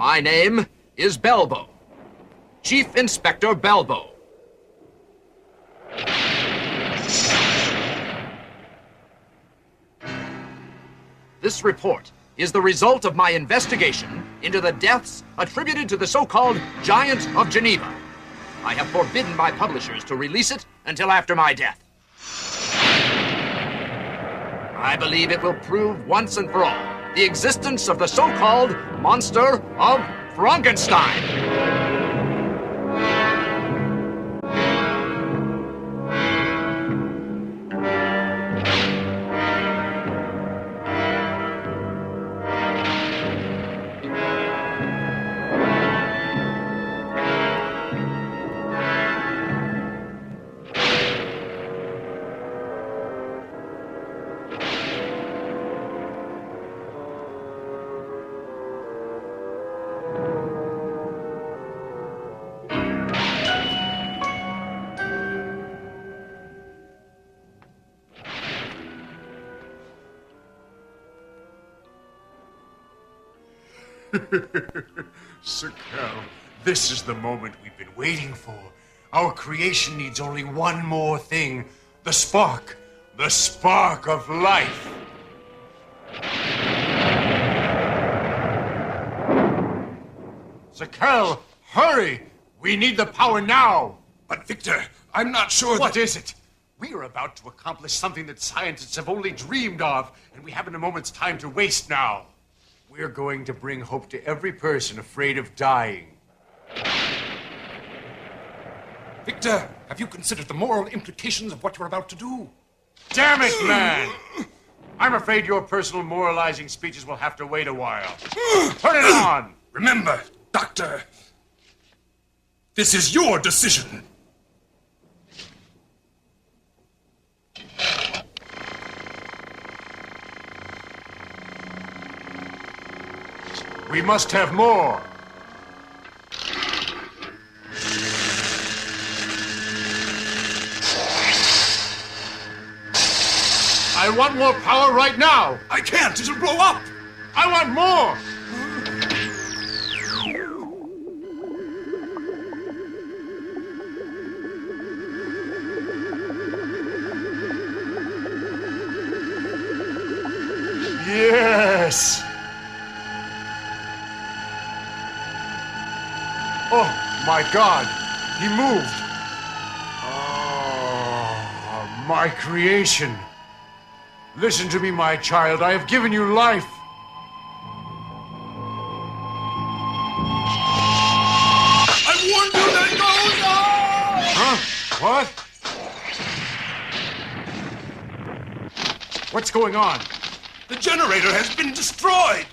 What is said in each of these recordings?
My name is Belbo. Chief Inspector Belbo. This report is the result of my investigation into the deaths attributed to the so-called Giant of Geneva. I have forbidden my publishers to release it until after my death. I believe it will prove once and for all the existence of the so-called monster of Frankenstein. Sir Cal, this is the moment we've been waiting for. Our creation needs only one more thing. The spark of life. Sir Cal, hurry! We need the power now. But Victor, I'm not sure What is it? We are about to accomplish something that scientists have only dreamed of, and we haven't a moment's time to waste now. We're going to bring hope to every person afraid of dying. Victor, have you considered the moral implications of what you're about to do? Damn it, man! I'm afraid your personal moralizing speeches will have to wait a while. Turn it on! Remember, Doctor, this is your decision. We must have more. I want more power right now. I can't, it'll blow up. I want more. Yes. Oh, my God. He moved. Oh, my creation. Listen to me, my child. I have given you life. I warned you that it goes on! Huh? What? What's going on? The generator has been destroyed.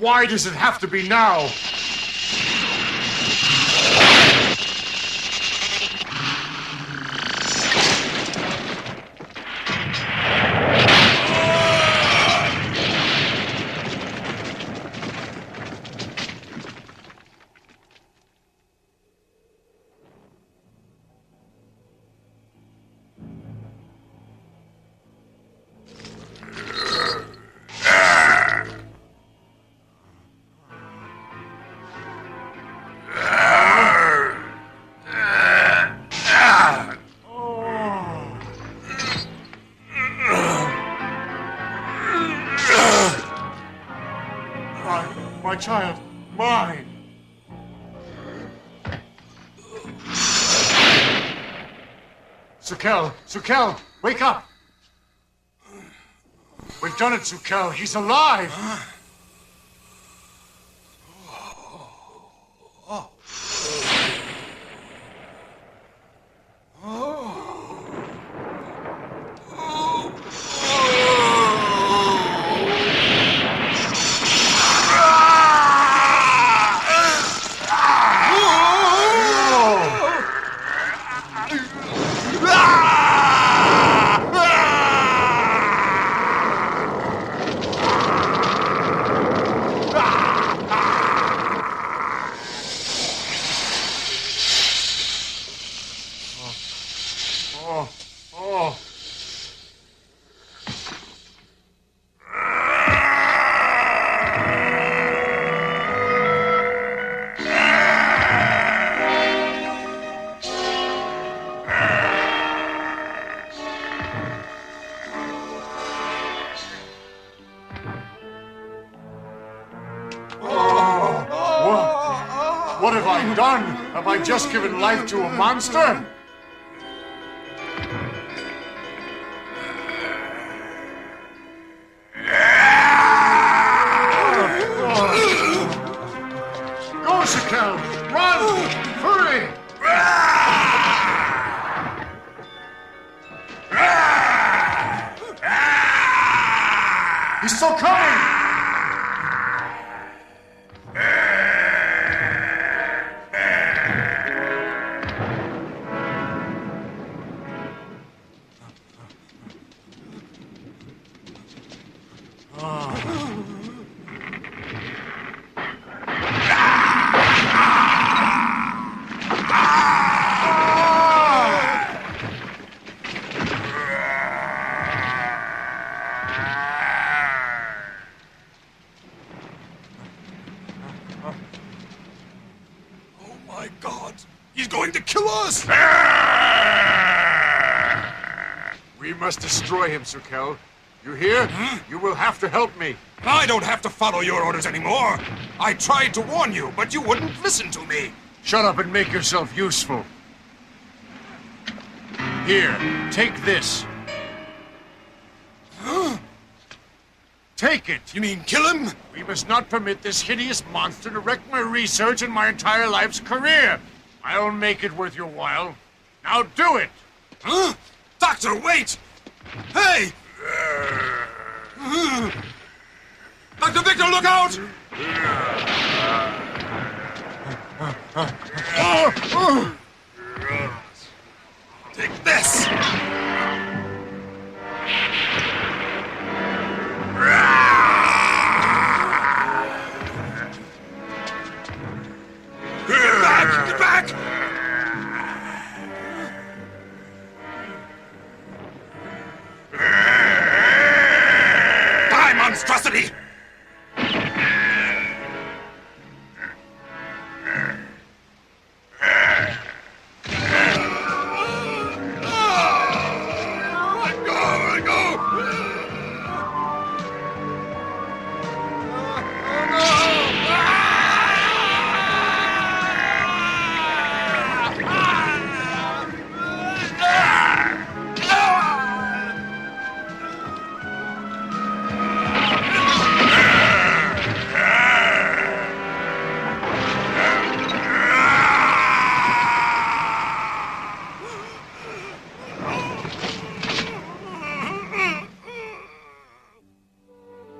Why does it have to be now? My child, mine. Sukel, wake up. We've done it, Sukel. He's alive. have I done? Have I just given life to a monster? Go, Shakel! Run! Hurry! He's still coming! My God! He's going to kill us! We must destroy him, Shakel. You hear? You will have to help me. I don't have to follow your orders anymore. I tried to warn you, but you wouldn't listen to me. Shut up and make yourself useful. Here, take this. Take it! You mean kill him? We must not permit this hideous monster to wreck my research and my entire life's career. I'll make it worth your while. Now do it! Huh? Doctor, wait! Hey! Dr. Victor, look out! Take this! Get back! Get back! Die, monstrosity! Let go!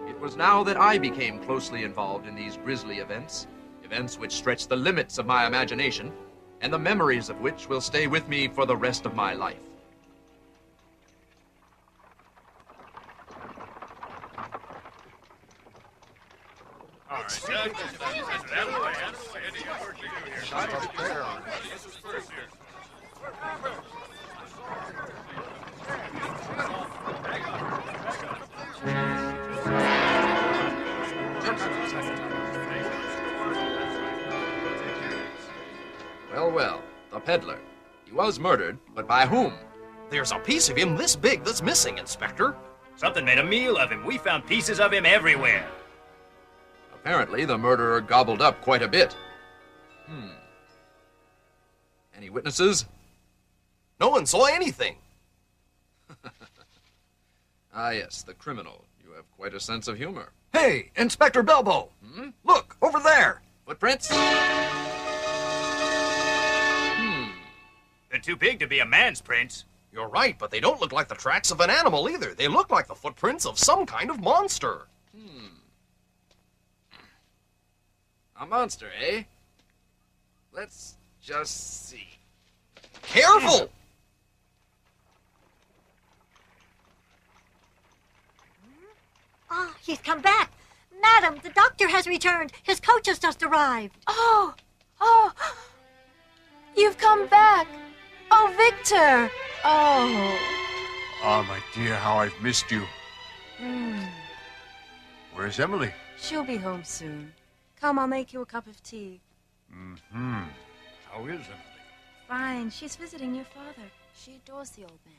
It was now that I became closely involved in these grisly events, events which stretched the limits of my imagination, and the memories of which will stay with me for the rest of my life. Well, the peddler. He was murdered, but by whom? There's a piece of him this big that's missing, Inspector. Something made a meal of him. We found pieces of him everywhere. Apparently, the murderer gobbled up quite a bit. Any witnesses? No one saw anything. Ah, yes, the criminal. You have quite a sense of humor. Hey, Inspector Belbo! Look, over there! Footprints? They're too big to be a man's prints. You're right, but they don't look like the tracks of an animal either. They look like the footprints of some kind of monster. A monster, eh? Let's just see. Careful! Ah, he's come back. Madam, the doctor has returned. His coach has just arrived. Oh, you've come back. Oh, Victor. Oh. Ah, my dear, how I've missed you. Where's Emily? She'll be home soon. Come, I'll make you a cup of tea. How is Emily? Fine, she's visiting your father. She adores the old man.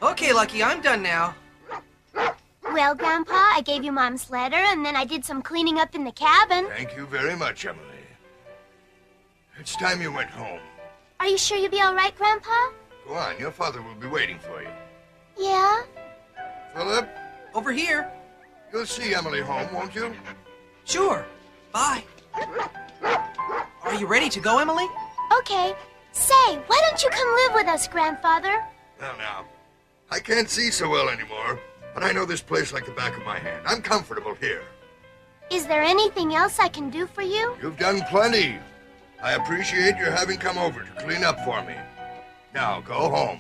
Okay, Lucky, I'm done now. Well, Grandpa, I gave you Mom's letter, and then I did some cleaning up in the cabin. Thank you very much, Emily. It's time you went home. Are you sure you'll be all right, Grandpa? Go on, your father will be waiting for you. Yeah? Philip, Over here. you'll see Emily home, won't you? Sure. Bye. Are you ready to go, Emily? Okay. Say, why don't you come live with us, Grandfather? Now, I can't see so well anymore, but I know this place like the back of my hand. I'm comfortable here. Is there anything else I can do for you? You've done plenty. I appreciate your having come over to clean up for me. Now, go home.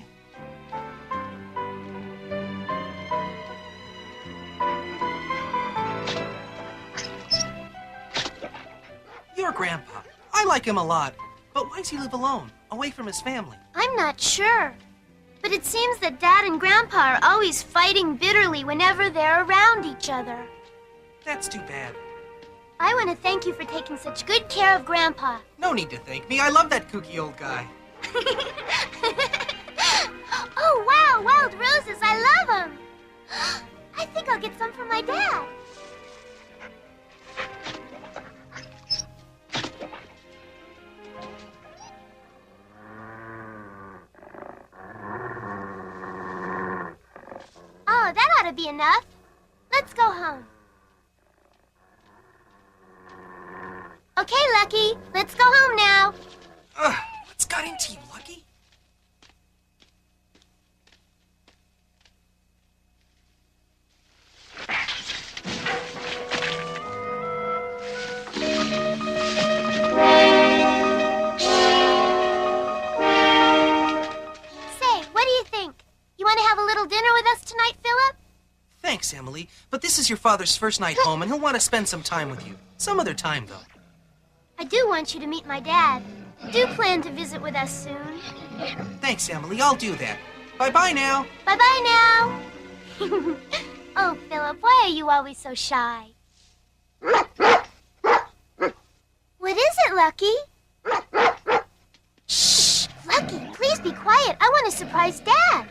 Your grandpa. I like him a lot. But why does he live alone, away from his family? I'm not sure. But it seems that Dad and Grandpa are always fighting bitterly whenever they're around each other. That's too bad. I want to thank you for taking such good care of Grandpa. No need to thank me. I love that kooky old guy. Oh, wow, wild roses. I love them. I think I'll get some for my dad. Oh, that ought to be enough. Let's go home. Okay, Lucky. Let's go home now. What's got into you, Lucky? Say, what do you think? You want to have a little dinner with us tonight, Philip? Thanks, Emily. But this is your father's first night home, and he'll want to spend some time with you. Some other time, though. I do want you to meet my dad. Do plan to visit with us soon. Thanks, Emily. I'll do that. Bye-bye now. Bye-bye now. Oh, Philip, why are you always so shy? What is it, Lucky? Shh! Lucky, please be quiet. I want to surprise Dad.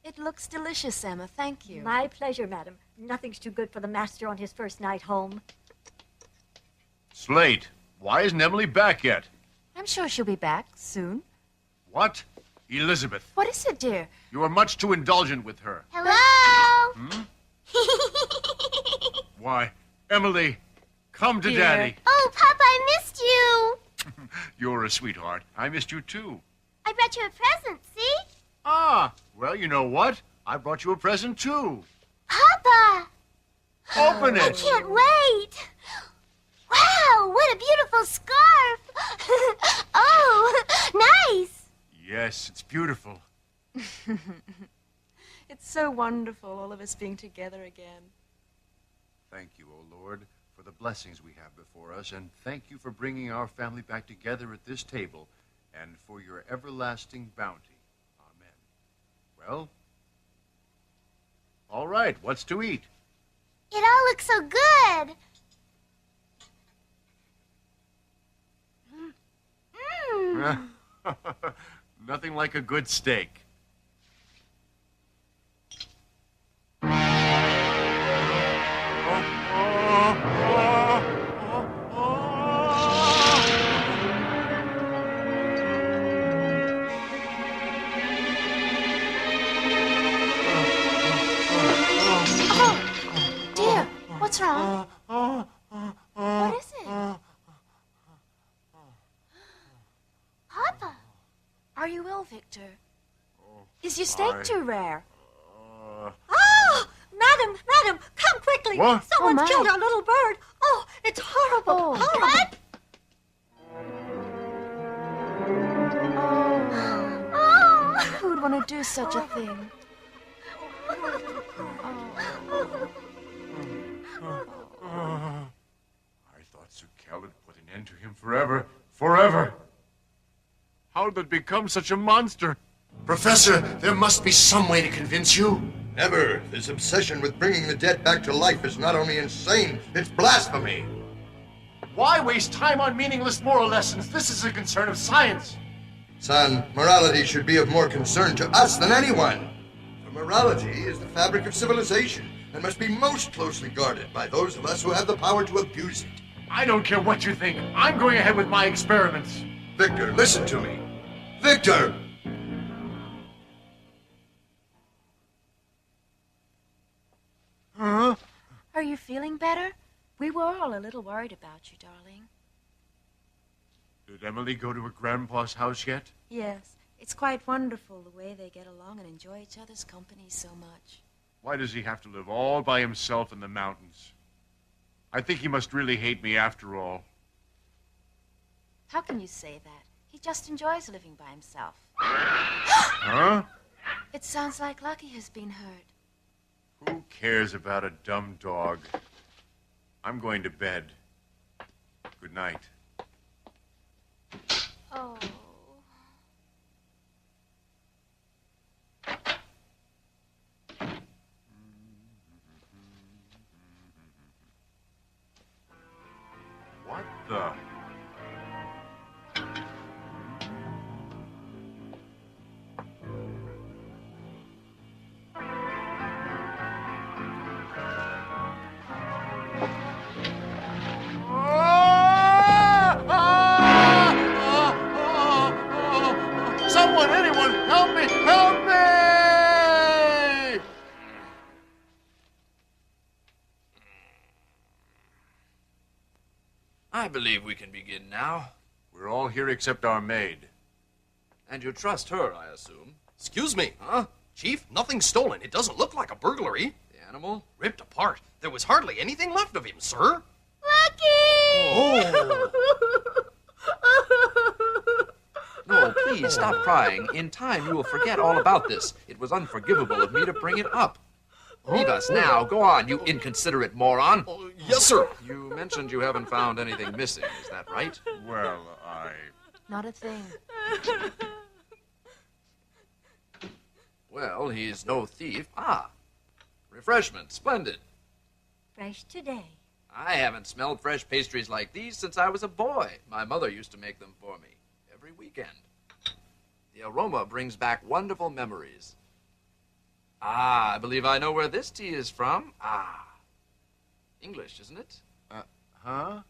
It looks delicious, Emma. Thank you. My pleasure, madam. Nothing's too good for the master on his first night home. Slate, why isn't Emily back yet? I'm sure she'll be back soon. What? Elizabeth, What is it, dear? you are much too indulgent with her. Hello? Why, Emily, come to Dear. Daddy. Oh, Papa, I missed you. You're a sweetheart. I missed you too. I brought you a present, see? Ah, well, you know what? I brought you a present too. Papa! Open I it. can't wait. Wow, what a beautiful scarf. Oh, nice. Yes, it's beautiful. It's so wonderful, all of us being together again. Thank you, O Lord, for the blessings we have before us, and thank you for bringing our family back together at this table, and for your everlasting bounty. Amen. Well, all right, what's to eat? It all looks so good. Mmm. Nothing like a good steak. Dear, what's wrong? What is it? Papa. Are you ill, Victor? Is your steak too rare? Oh, madam, come quickly. What? Someone's my. killed our little bird. Oh, it's horrible, Oh. horrible. What? Oh. Who would want to do such a thing? I thought Sir Cal had put an end to him forever. Forever! How did it become such a monster? Professor, there must be some way to convince you. Never. This obsession with bringing the dead back to life is not only insane, it's blasphemy. Why waste time on meaningless moral lessons? This is a concern of science. Son, morality should be of more concern to us than anyone. For morality is the fabric of civilization and must be most closely guarded by those of us who have the power to abuse it. I don't care what you think. I'm going ahead with my experiments. Victor, listen to me. Victor! Huh? Are you feeling better? We were all a little worried about you, darling. Did Emily go to her grandpa's house yet? Yes. It's quite wonderful the way they get along and enjoy each other's company so much. Why does he have to live all by himself in the mountains? I think he must really hate me after all. How can you say that? He just enjoys living by himself. Huh? It sounds like Lucky has been hurt. Who cares about a dumb dog? I'm going to bed. Good night. Oh. What the? Someone, anyone, help me! Help me! I believe we can begin now. We're all here except our maid. And you trust her, I assume. Excuse me. Huh? Chief, nothing's stolen. It doesn't look like a burglary. The animal? Ripped apart. There was hardly anything left of him, sir. Oh. No, please, stop crying. In time, you will forget all about this. It was unforgivable of me to bring it up. Leave us now. Go on, you inconsiderate moron. Yes, sir. You mentioned you haven't found anything missing. Is that right? Well, Not a thing. Well, he's no thief. Ah, refreshment. Splendid. Fresh today. I haven't smelled fresh pastries like these since I was a boy. My mother used to make them for me every weekend. The aroma brings back wonderful memories. Ah, I believe I know where this tea is from. Ah, English, isn't it? huh?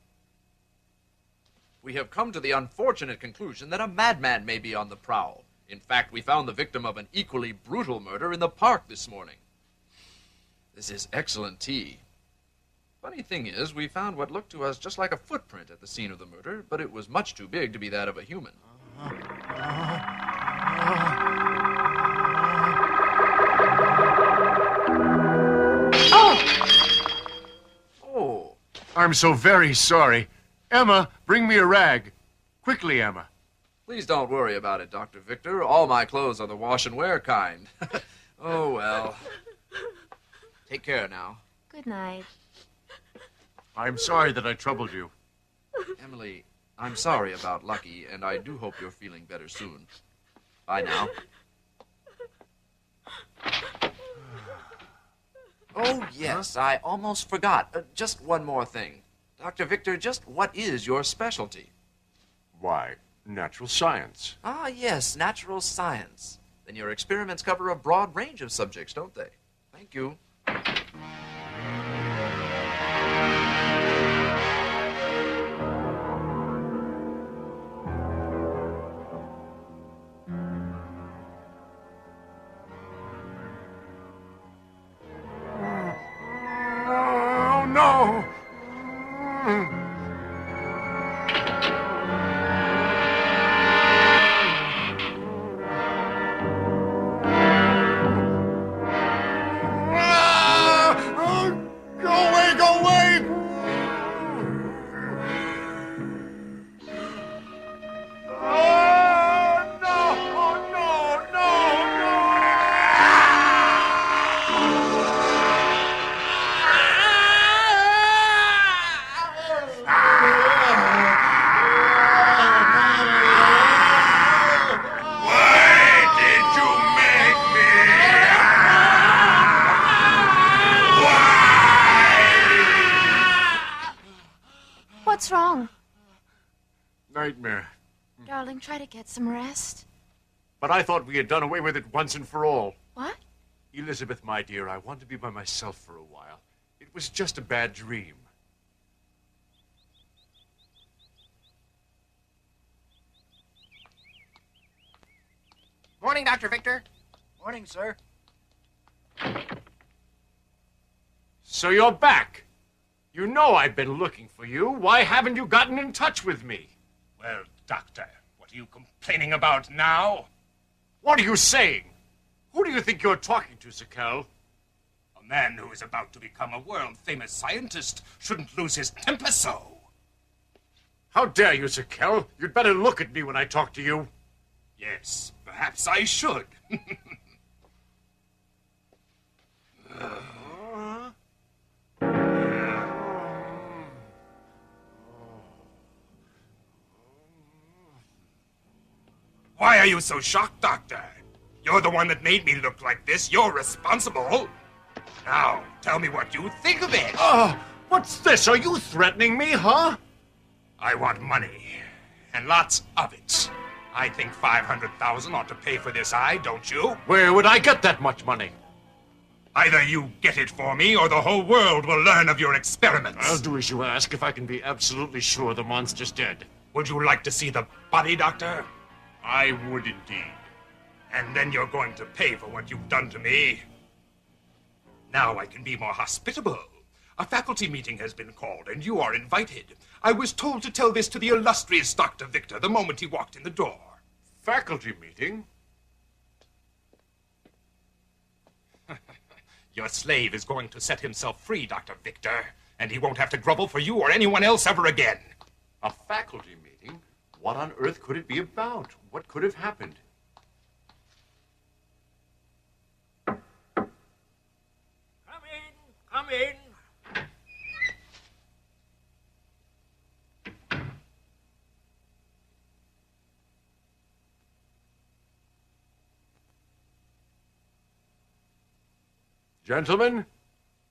We have come to the unfortunate conclusion that a madman may be on the prowl. In fact, we found the victim of an equally brutal murder in the park this morning. This is excellent tea. Funny thing is, we found what looked to us just like a footprint at the scene of the murder, but it was much too big to be that of a human. Oh! I'm so very sorry. Emma, bring me a rag. Quickly, Emma. Please don't worry about it, Dr. Victor. All my clothes are the wash and wear kind. Oh, well. Take care now. Good night. I'm sorry that I troubled you. Emily, I'm sorry about Lucky, and I do hope you're feeling better soon. Bye now. Oh, yes, I almost forgot. Just one more thing. Dr. Victor, just what is your specialty? Why, natural science. Ah, yes, natural science. Then your experiments cover a broad range of subjects, don't they? Thank you. Oh, no! Go away, go away! Oh, no, no, no, no! wrong? Nightmare. Darling, try to get some rest. But I thought we had done away with it once and for all. What? Elizabeth, my dear, I want to be by myself for a while. It was just a bad dream. Morning, Dr. Victor. Morning, sir. So you're back. You know I've been looking for you. Why haven't you gotten in touch with me? Well, Doctor, what are you complaining about now? What are you saying? Who do you think you're talking to, Zakel? A man who is about to become a world-famous scientist shouldn't lose his temper so. How dare you, Zakel? You'd better look at me when I talk to you. Yes, perhaps I should. Why are you so shocked, Doctor? You're the one that made me look like this. You're responsible. Now, tell me what you think of it. Oh, what's this? Are you threatening me, huh? I want money, and lots of it. I think 500,000 ought to pay for this eye, don't you? Where would I get that much money? Either you get it for me, or the whole world will learn of your experiments. I'll do as you ask if I can be absolutely sure the monster's dead. Would you like to see the body, Doctor? I would indeed. And then you're going to pay for what you've done to me. Now I can be more hospitable. A faculty meeting has been called, and you are invited. I was told to tell this to the illustrious Dr. Victor the moment he walked in the door. Faculty meeting? Your slave is going to set himself free, Dr. Victor, and he won't have to grovel for you or anyone else ever again. A faculty meeting? What on earth could it be about? What could have happened? Come in. Gentlemen,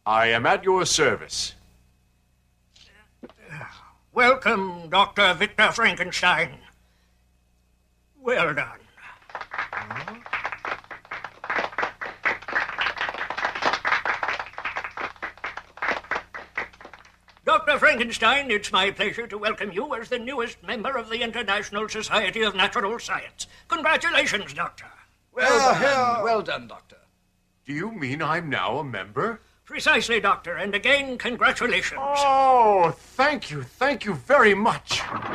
I am at your service. Welcome, Dr. Victor Frankenstein. Well done. Dr. Frankenstein, it's my pleasure to welcome you as the newest member of the International Society of Natural Science. Congratulations, Doctor. Well done, Doctor. Do you mean I'm now a member? Precisely, Doctor, and again, congratulations. Oh, thank you very much. I've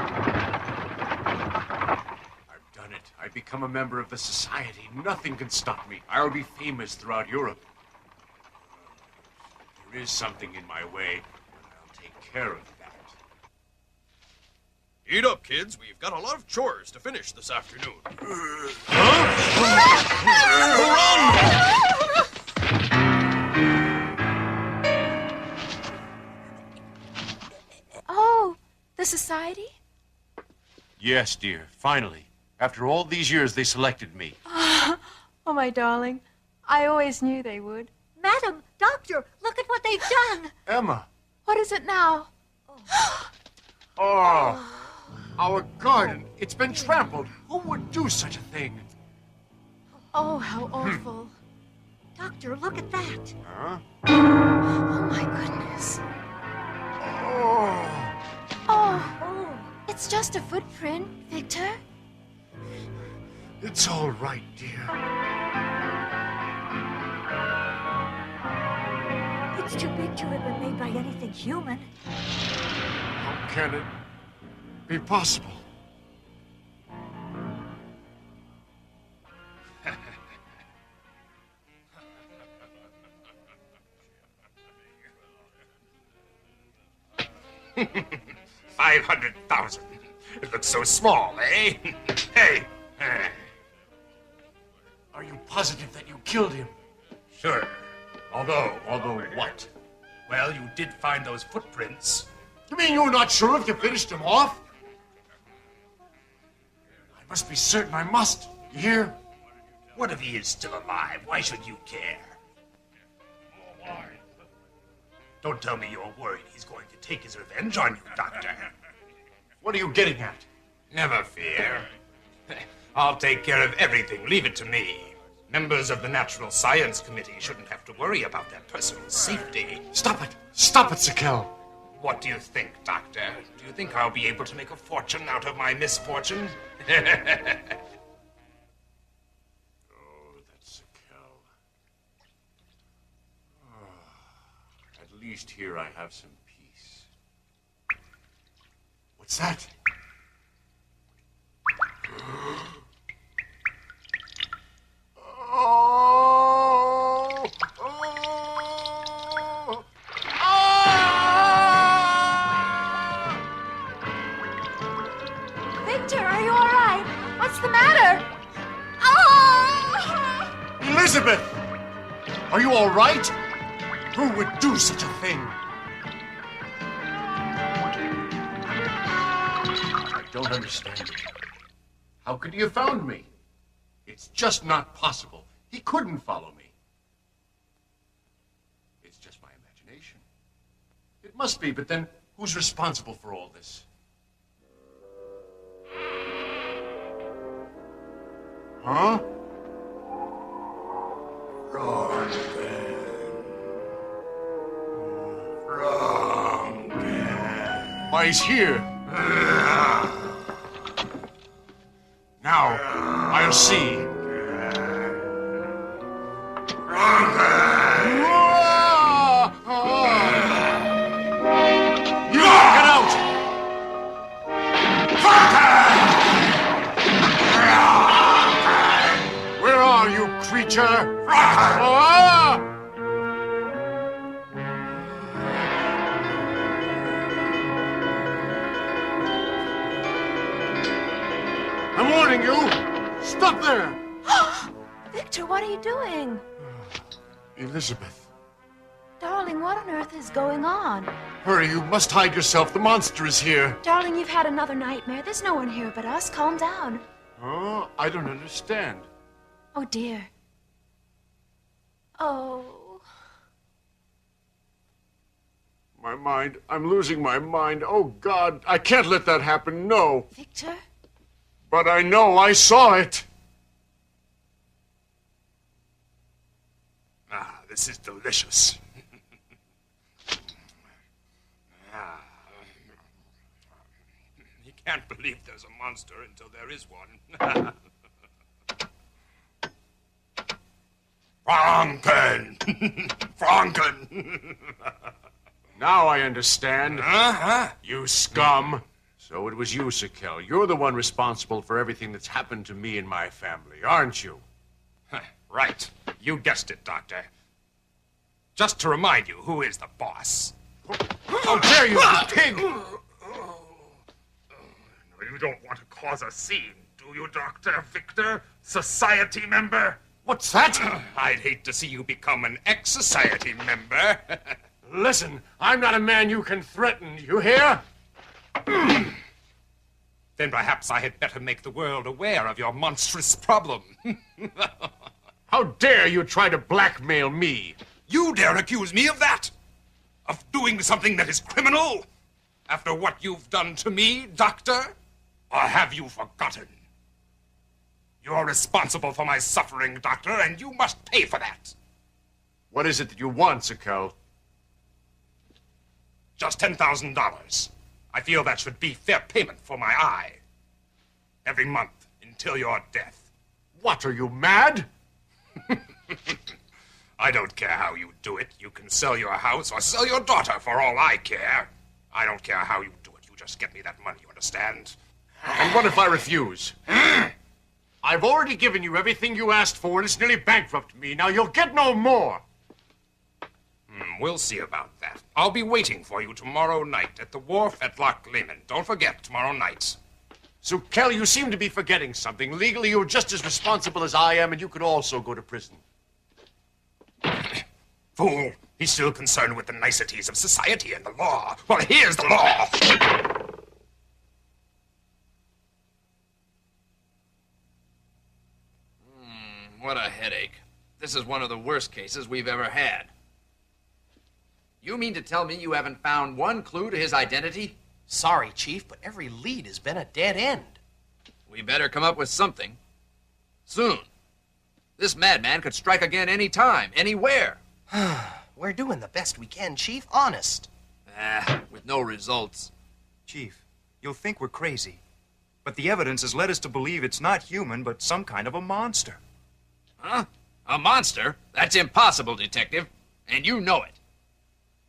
done it. I've become a member of the society. Nothing can stop me. I'll be famous throughout Europe. There is something in my way, and I'll take care of that. Eat up, kids. We've got a lot of chores to finish this afternoon. Oh, the society? Yes, dear. Finally. After all these years, they selected me. Oh, my darling. I always knew they would. Madam, Doctor, look at what they've done. Emma. What is it now? Oh, our garden. It's been trampled. Who would do such a thing? Oh, how awful. Doctor, look at that. Huh? Oh, my goodness. Oh. Oh, it's just a footprint, Victor. It's all right, dear. It's too big to have been made by anything human. How can it be possible? $500,000. It looks so small, eh? Hey. Are you positive that you killed him? Sure. Although what? Well, you did find those footprints. You mean you're not sure if you finished him off? I must be certain. I must. You hear? What if he is still alive? Why should you care? Don't tell me you're worried he's going to take his revenge on you, Doctor. What are you getting at? Never fear. I'll take care of everything. Leave it to me. Members of the Natural Science Committee shouldn't have to worry about their personal safety. Stop it! Stop it, Sakel! What do you think, Doctor? Do you think I'll be able to make a fortune out of my misfortune? Oh, that's Sakel. At least here I have some peace. What's that? Oh! Oh! Ah! Victor, are you all right? What's the matter? Oh! Elizabeth! Are you all right? Who would do such a thing? I don't understand it. How could he have found me? It's just not possible. He couldn't follow me. It's just my imagination. It must be, but then who's responsible for all this? Huh? Why, he's here. Now, I'll see. You get out! Where are you, creature? I'm warning you! Stop there! Victor, what are you doing? Elizabeth, Darling, what on earth is going on? hurry, you must hide yourself. The monster is here. Darling, you've had another nightmare. There's no one here but us. Calm down. Oh, I don't understand. Oh, dear. Oh. My mind. I'm losing my mind. Oh, God. I can't let that happen. No. Victor? But I know I saw it. Ah, this is delicious. You can't believe there's a monster until there is one. Franken! Franken! Now I understand. Uh-huh. You scum. So it was you, Sakel. You're the one responsible for everything that's happened to me and my family, aren't you? Right. You guessed it, Doctor. Just to remind you, who is the boss? How dare you, you pig! You don't want to cause a scene, do you, Dr. Victor? Society member? What's that? I'd hate to see you become an ex-society member. Listen, I'm not a man you can threaten, you hear? Then perhaps I had better make the world aware of your monstrous problem. How dare you try to blackmail me? You dare accuse me of that? Of doing something that is criminal? After what you've done to me, Doctor? Or have you forgotten? You're responsible for my suffering, Doctor, and you must pay for that. What is it that you want, Sakel? Just $10,000. I feel that should be fair payment for my eye. Every month until your death. What, are you mad? I don't care how you do it. You can sell your house or sell your daughter for all I care. I don't care how you do it. You just get me that money, you understand? And what if I refuse? I've already given you everything you asked for, and it's nearly bankrupted me. Now you'll get no more. We'll see about that. I'll be waiting for you tomorrow night at the wharf at Loch Lomond. Don't forget, tomorrow night. Sakel, you seem to be forgetting something. Legally, you're just as responsible as I am, and you could also go to prison. Fool! He's still concerned with the niceties of society and the law. Well, here's the law! What a headache. This is one of the worst cases we've ever had. You mean to tell me you haven't found one clue to his identity? Sorry, Chief, but every lead has been a dead end. We better come up with something. Soon. This madman could strike again any time, anywhere. We're doing the best we can, Chief. Honest. With no results. Chief, you'll think we're crazy, but the evidence has led us to believe it's not human, but some kind of a monster. Huh? A monster? That's impossible, Detective. And you know it.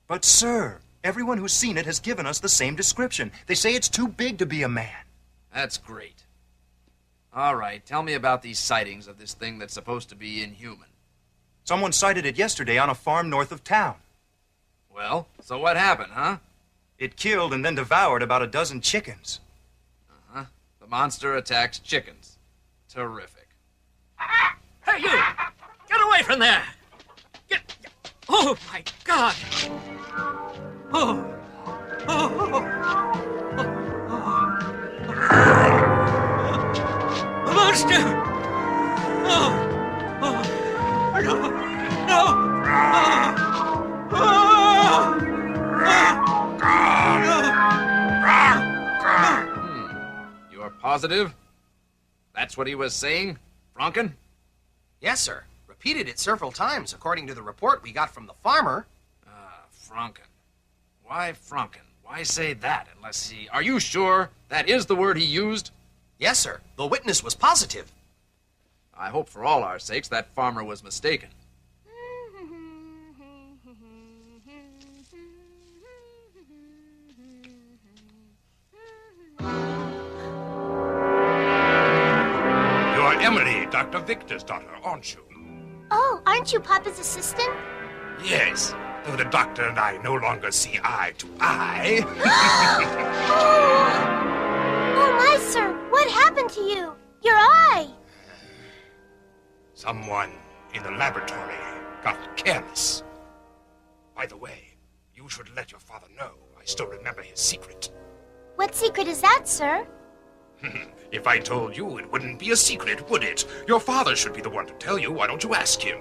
But, sir, everyone who's seen it has given us the same description. They say it's too big to be a man. That's great. All right, tell me about these sightings of this thing that's supposed to be inhuman. Someone sighted it yesterday on a farm north of town. Well, so what happened, huh? It killed and then devoured about a dozen chickens. Uh-huh. The monster attacks chickens. Terrific. Hey, you! Get away from there! Oh, my God! Oh! A monster! You are positive? That's what he was saying, Franken? Yes, sir. Repeated it several times, according to the report we got from the farmer. Franken. Why Franken? Why say that unless he... Are you sure that is the word he used? Yes, sir. The witness was positive. I hope for all our sakes that farmer was mistaken. You're Emily, Dr. Victor's daughter, aren't you? Oh, aren't you Papa's assistant? Yes, though the doctor and I no longer see eye to eye. Oh, my sir, what happened to you? Your eye! Someone in the laboratory got careless. By the way, you should let your father know. I still remember his secret. What secret is that, sir? If I told you, it wouldn't be a secret, would it? Your father should be the one to tell you. Why don't you ask him?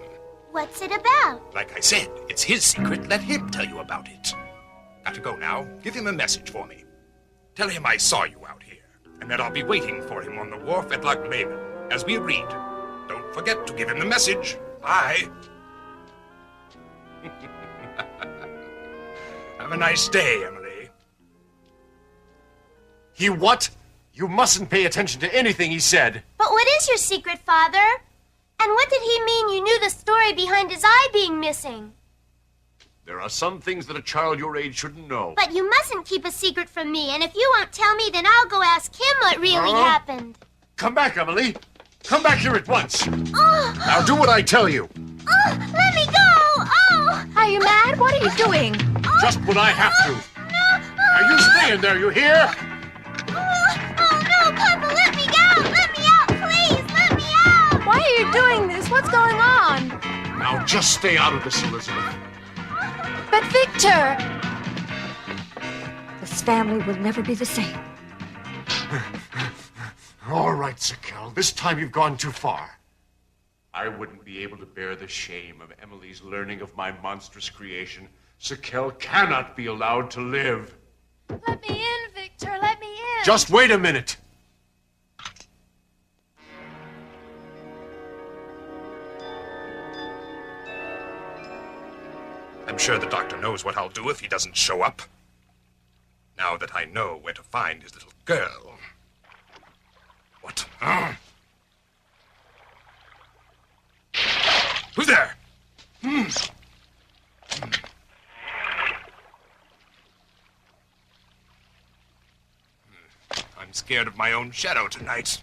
What's it about? Like I said, it's his secret. Let him tell you about it. Got to go now. Give him a message for me. Tell him I saw you out here, and that I'll be waiting for him on the wharf at Loch Lomond, as we agreed. Don't forget to give him the message. Bye. Have a nice day, Emily. He what? You mustn't pay attention to anything he said. But what is your secret, Father? And what did he mean you knew the story behind his eye being missing? There are some things that a child your age shouldn't know. But you mustn't keep a secret from me, and if you won't tell me, then I'll go ask him what really happened. Come back, Emily. Come back here at once. Oh! Now do what I tell you. Oh, let me go! Oh! Are you mad? What are you doing? Just what I have to. No! Are you staying there, you hear? Oh, no, Papa, let me out! Let me out, please! Let me out! Why are you doing this? What's going on? Now just stay out of this, Elizabeth. But Victor! This family will never be the same. All right, Sakel. This time you've gone too far. I wouldn't be able to bear the shame of Emily's learning of my monstrous creation. Sakel cannot be allowed to live. Let me in, Victor. Let me in. Just wait a minute. I'm sure the doctor knows what I'll do if he doesn't show up. Now that I know where to find his little girl. What? Who's there? I'm scared of my own shadow tonight.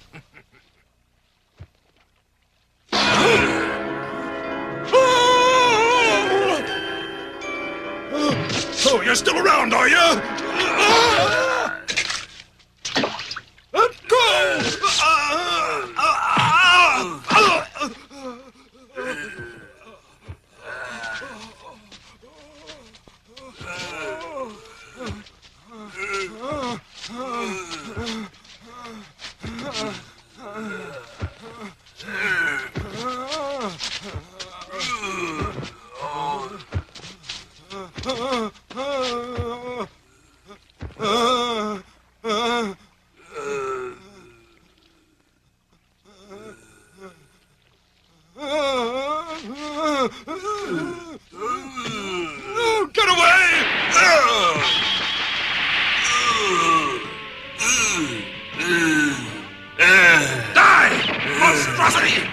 Oh, you're still around, are you? Go! Get away! Die! Monstrosity!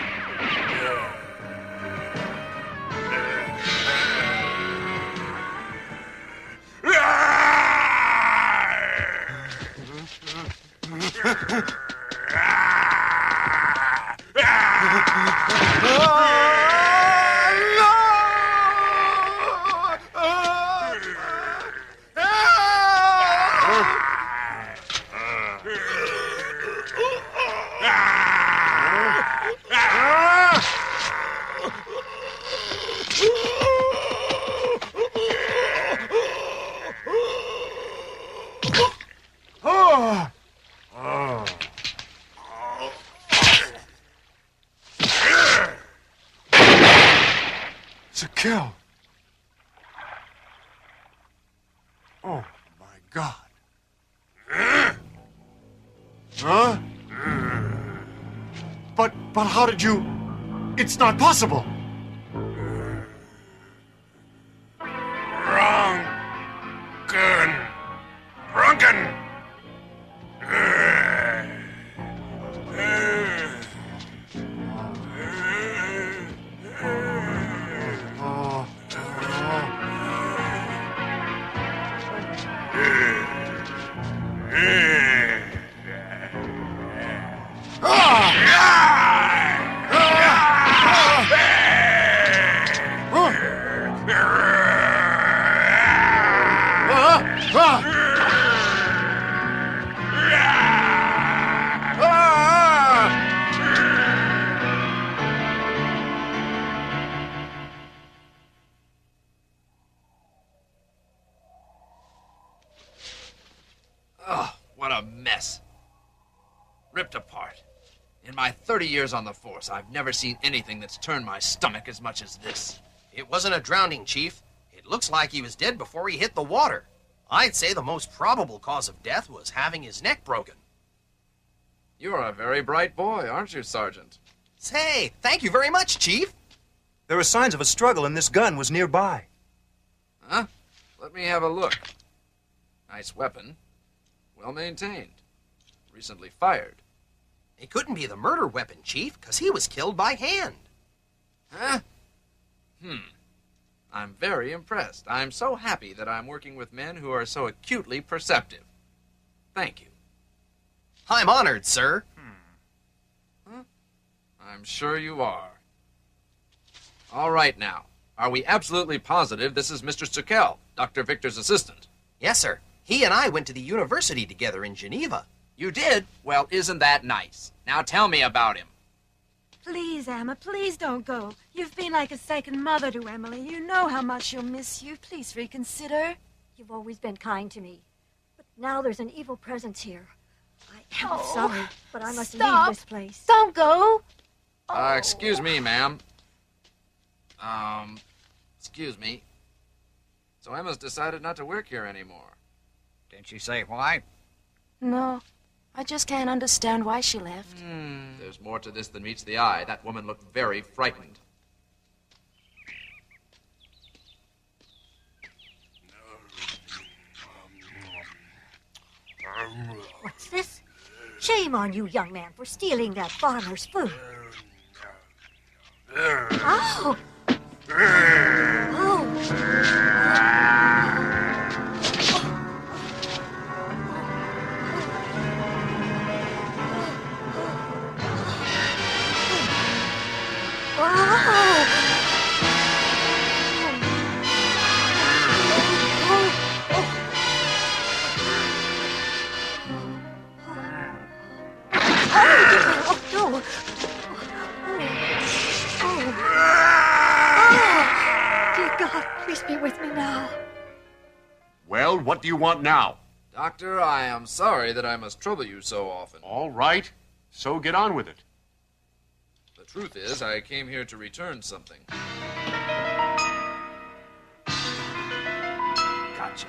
It's a kill. Oh, my God. Huh? But how did you... It's not possible. Drunken! Oh, what a mess. Ripped apart. In my 30 years on the force, I've never seen anything that's turned my stomach as much as this. It wasn't a drowning, Chief. It looks like he was dead before he hit the water. I'd say the most probable cause of death was having his neck broken. You're a very bright boy, aren't you, Sergeant? Say, thank you very much, Chief. There were signs of a struggle, and this gun was nearby. Huh? Let me have a look. Nice weapon. Well maintained. Recently fired. It couldn't be the murder weapon, Chief, because he was killed by hand. Huh? I'm very impressed. I'm so happy that I'm working with men who are so acutely perceptive. Thank you. I'm honored, sir. Huh? I'm sure you are. All right now. Are we absolutely positive this is Mr. Sukel, Dr. Victor's assistant? Yes, sir. He and I went to the university together in Geneva. You did? Well, isn't that nice? Now tell me about him. Please, Emma, please don't go. You've been like a second mother to Emily. You know how much she'll miss you. Please reconsider. You've always been kind to me. But now there's an evil presence here. I am sorry, but I must leave this place. Don't go. Excuse me, ma'am. Excuse me. So Emma's decided not to work here anymore. Did she say why? No, I just can't understand why she left. There's more to this than meets the eye. That woman looked very frightened. What's this? Shame on you, young man, for stealing that farmer's food. Oh! Be with me now. Well, what do you want now? Doctor, I am sorry that I must trouble you so often. All right. So get on with it. The truth is, I came here to return something. Gotcha.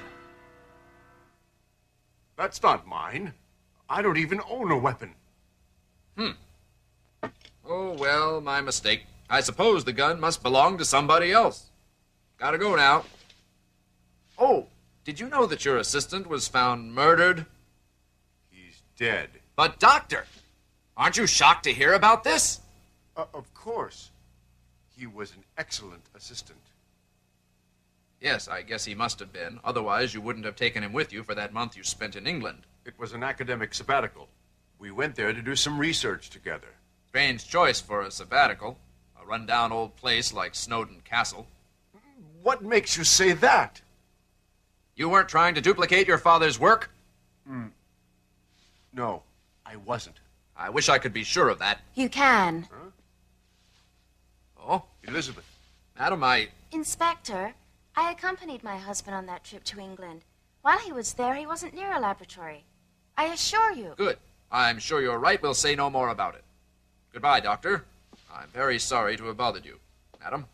That's not mine. I don't even own a weapon. Oh, well, my mistake. I suppose the gun must belong to somebody else. Gotta go now. Did you know that your assistant was found murdered? He's dead. But, Doctor, aren't you shocked to hear about this? Of course. He was an excellent assistant. Yes, I guess he must have been. Otherwise, you wouldn't have taken him with you for that month you spent in England. It was an academic sabbatical. We went there to do some research together. Strange choice for a sabbatical. A run-down old place like Snowdon Castle. What makes you say that? You weren't trying to duplicate your father's work? No, I wasn't. I wish I could be sure of that. You can. Huh? Oh, Elizabeth. Madam, Inspector, I accompanied my husband on that trip to England. While he was there, he wasn't near a laboratory. I assure you. Good. I'm sure you're right. We'll say no more about it. Goodbye, Doctor. I'm very sorry to have bothered you. Madam?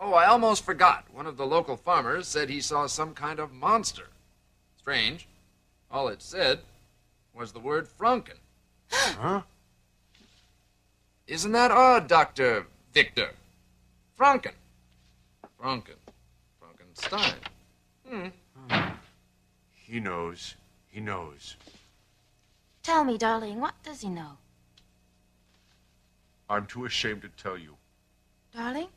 Oh, I almost forgot. One of the local farmers said he saw some kind of monster. Strange. All it said was the word Franken. Huh? Isn't that odd, Dr. Victor? Franken. Frankenstein. He knows. He knows. Tell me, darling, what does he know? I'm too ashamed to tell you. Darling?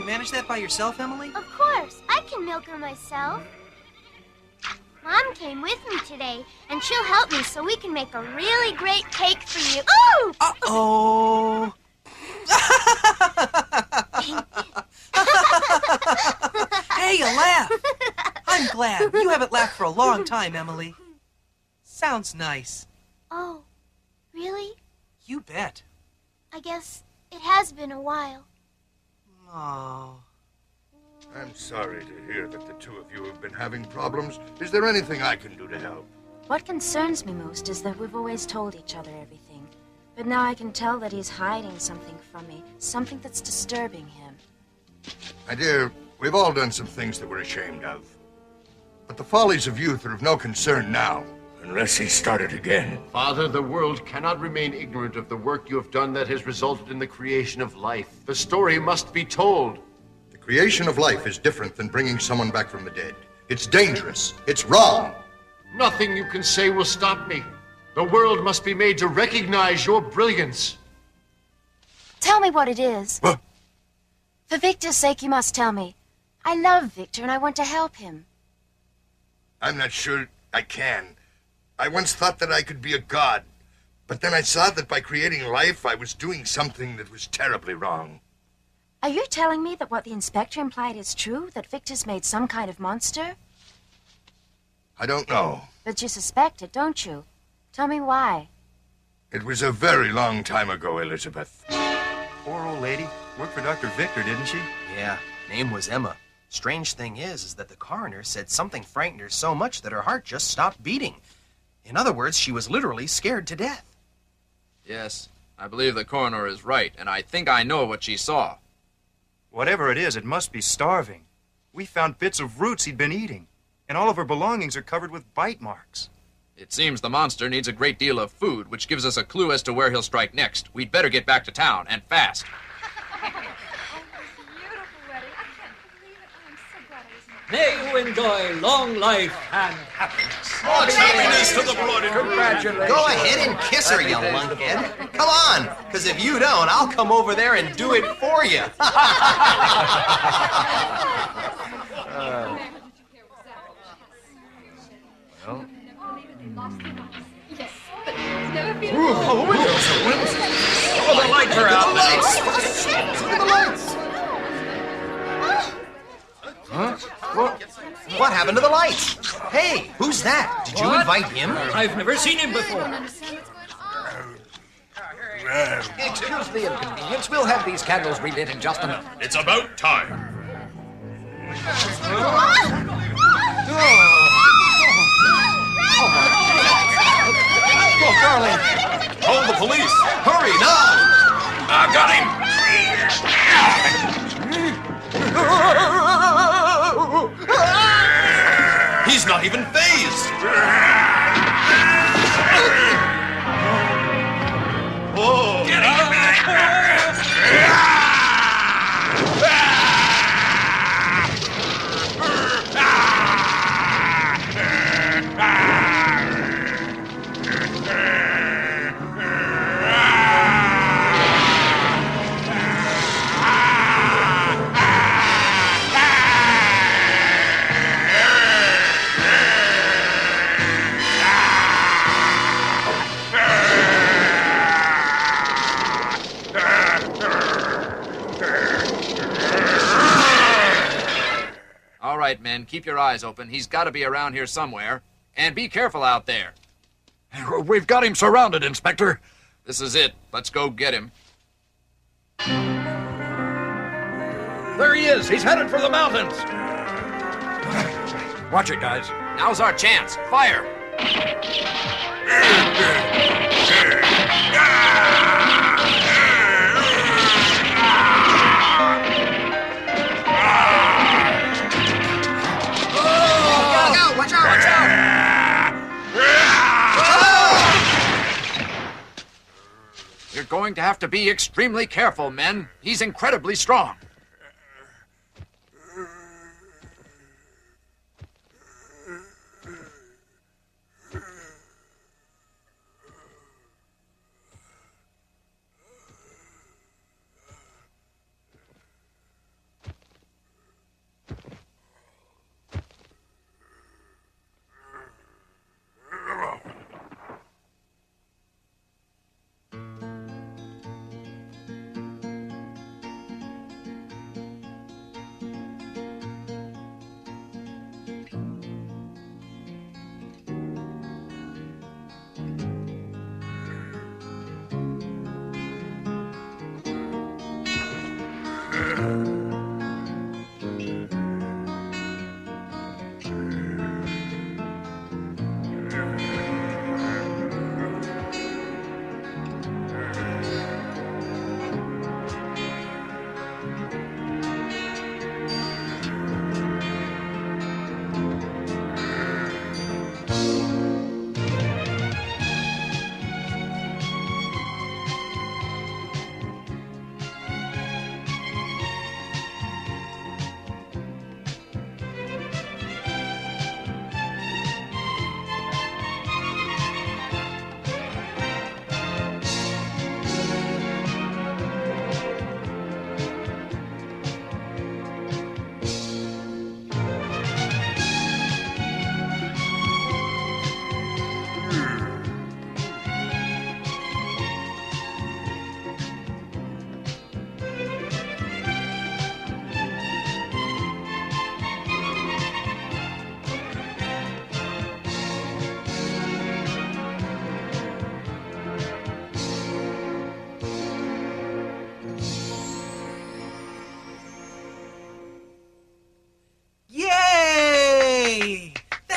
Manage that by yourself, Emily? Of course. I can milk her myself. Mom came with me today, and she'll help me so we can make a really great cake for you. Ooh! Uh-oh! Hey, you laugh! I'm glad. You haven't laughed for a long time, Emily. Sounds nice. Oh, really? You bet. I guess it has been a while. Oh. I'm sorry to hear that the two of you have been having problems. Is there anything I can do to help? What concerns me most is that we've always told each other everything. But now I can tell that he's hiding something from me, something that's disturbing him. My dear, we've all done some things that we're ashamed of. But the follies of youth are of no concern now, unless he started again. Father, the world cannot remain ignorant of the work you have done that has resulted in the creation of life. The story must be told. The creation of life is different than bringing someone back from the dead. It's dangerous. It's wrong. Nothing you can say will stop me. The world must be made to recognize your brilliance. Tell me what it is. What? For Victor's sake, you must tell me. I love Victor and I want to help him. I'm not sure I can. I once thought that I could be a god, but then I saw that by creating life, I was doing something that was terribly wrong. Are you telling me that what the inspector implied is true, that Victor's made some kind of monster? I don't know. But you suspect it, don't you? Tell me why. It was a very long time ago, Elizabeth. Poor old lady. Worked for Dr. Victor, didn't she? Yeah, name was Emma. Strange thing is that the coroner said something frightened her so much that her heart just stopped beating. In other words, she was literally scared to death. Yes, I believe the coroner is right, and I think I know what she saw. Whatever it is, it must be starving. We found bits of roots he'd been eating, and all of her belongings are covered with bite marks. It seems the monster needs a great deal of food, which gives us a clue as to where he'll strike next. We'd better get back to town, and fast. May you enjoy long life and happiness. Much happiness to the bloody. Congratulations. Go ahead and kiss her, you lunkhead. Come on, because if you don't, I'll come over there and do it for you. The lights are out. Huh? What happened to the lights? Hey, who's that? Did you invite him? I've never seen him before. Excuse the inconvenience. We'll have these candles relit in just a minute. It's about time. Oh, darling. Hold the police! Hurry, now! I got him! He's not even phased! Oh! Get him! All right, men, keep your eyes open. He's got to be around here somewhere. And be careful out there. We've got him surrounded, Inspector. This is it. Let's go get him. There he is. He's headed for the mountains. Watch it, guys. Now's our chance. Fire! Watch out! Watch out! You're going to have to be extremely careful, men. He's incredibly strong.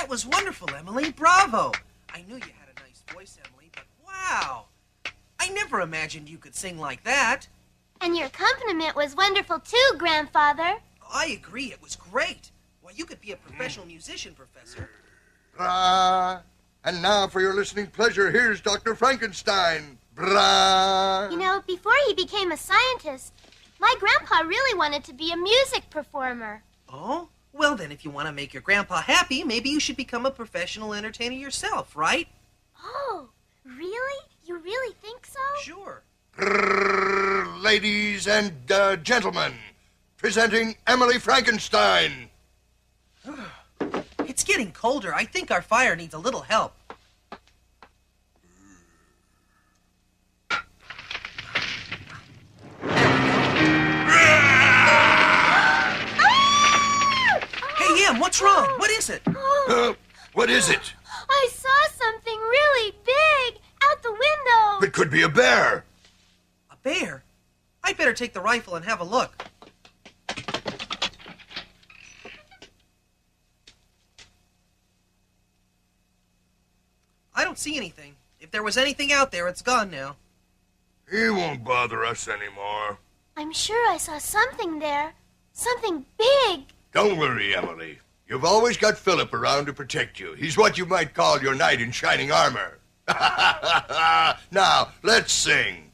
Was wonderful, Emily. Bravo. I knew you had a nice voice, Emily, but wow. I never imagined you could sing like that. And your accompaniment was wonderful too, Grandfather. I agree. It was great. Why, you could be a professional musician, Professor. And now for your listening pleasure, here's Dr. Frankenstein. Brah. You know, before he became a scientist, my grandpa really wanted to be a music performer. Oh? Well, then, if you want to make your grandpa happy, maybe you should become a professional entertainer yourself, right? Oh, really? You really think so? Sure. Ladies and gentlemen, presenting Emily Frankenstein. It's getting colder. I think our fire needs a little help. What's wrong? What is it? What is it? I saw something really big out the window. It could be a bear. A bear? I'd better take the rifle and have a look. I don't see anything. If there was anything out there, it's gone now. He won't bother us anymore. I'm sure I saw something there. Something big. Don't worry, Emily. You've always got Philip around to protect you. He's what you might call your knight in shining armor. Now, let's sing.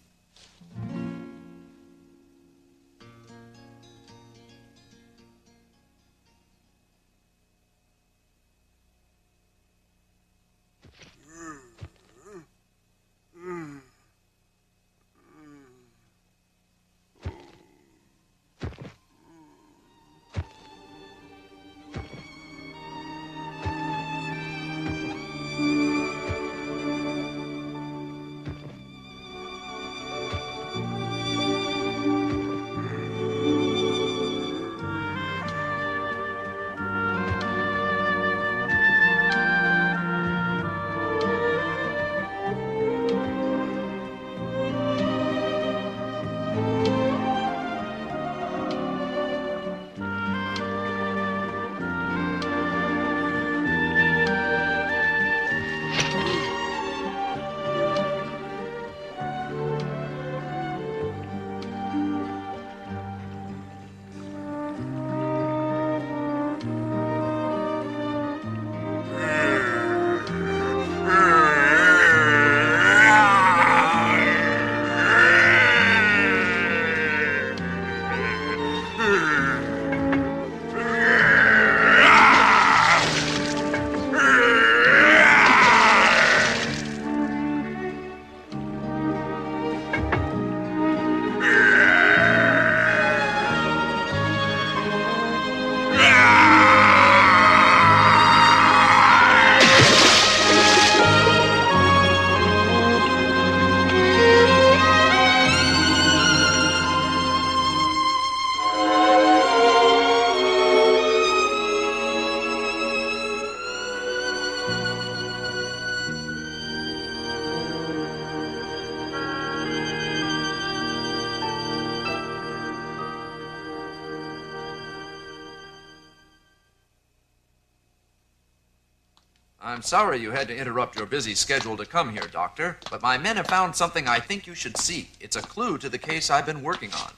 I'm sorry you had to interrupt your busy schedule to come here, Doctor, but my men have found something I think you should see. It's a clue to the case I've been working on.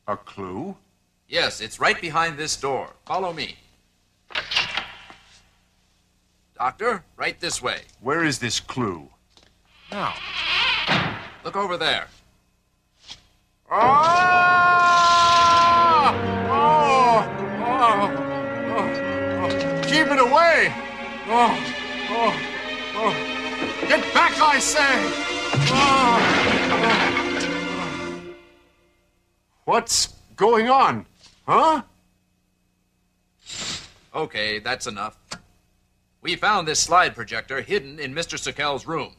A clue? Yes, it's right behind this door. Follow me. Doctor, right this way. Where is this clue? Now. Look over there. Keep it away! Get back, I say! What's going on? Huh? Okay, that's enough. We found this slide projector hidden in Mr. Sakell's room.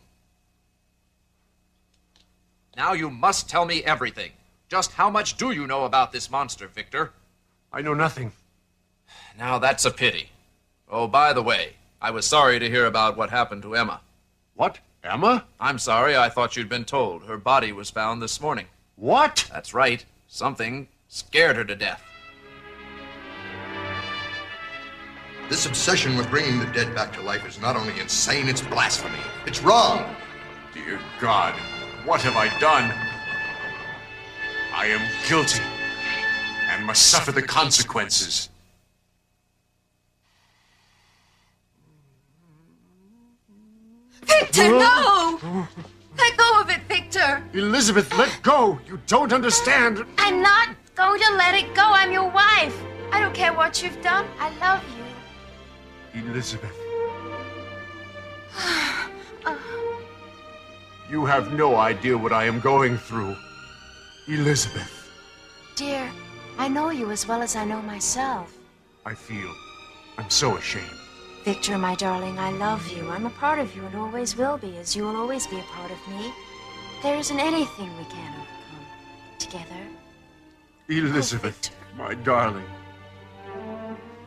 Now you must tell me everything. Just how much do you know about this monster, Victor? I know nothing. Now that's a pity. Oh, by the way, I was sorry to hear about what happened to Emma. What? Emma? I'm sorry, I thought you'd been told. Her body was found this morning. What? That's right. Something scared her to death. This obsession with bringing the dead back to life is not only insane, it's blasphemy. It's wrong. Dear God, what have I done? I am guilty and must suffer the consequences. Victor, no! Let go of it, Victor! Elizabeth, let go! You don't understand! I'm not going to let it go. I'm your wife. I don't care what you've done. I love you. Elizabeth. You have no idea what I am going through. Elizabeth. Dear, I know you as well as I know myself. I'm so ashamed. Victor, my darling, I love you. I'm a part of you and always will be, as you will always be a part of me. There isn't anything we can't overcome. Together. Elizabeth, my darling.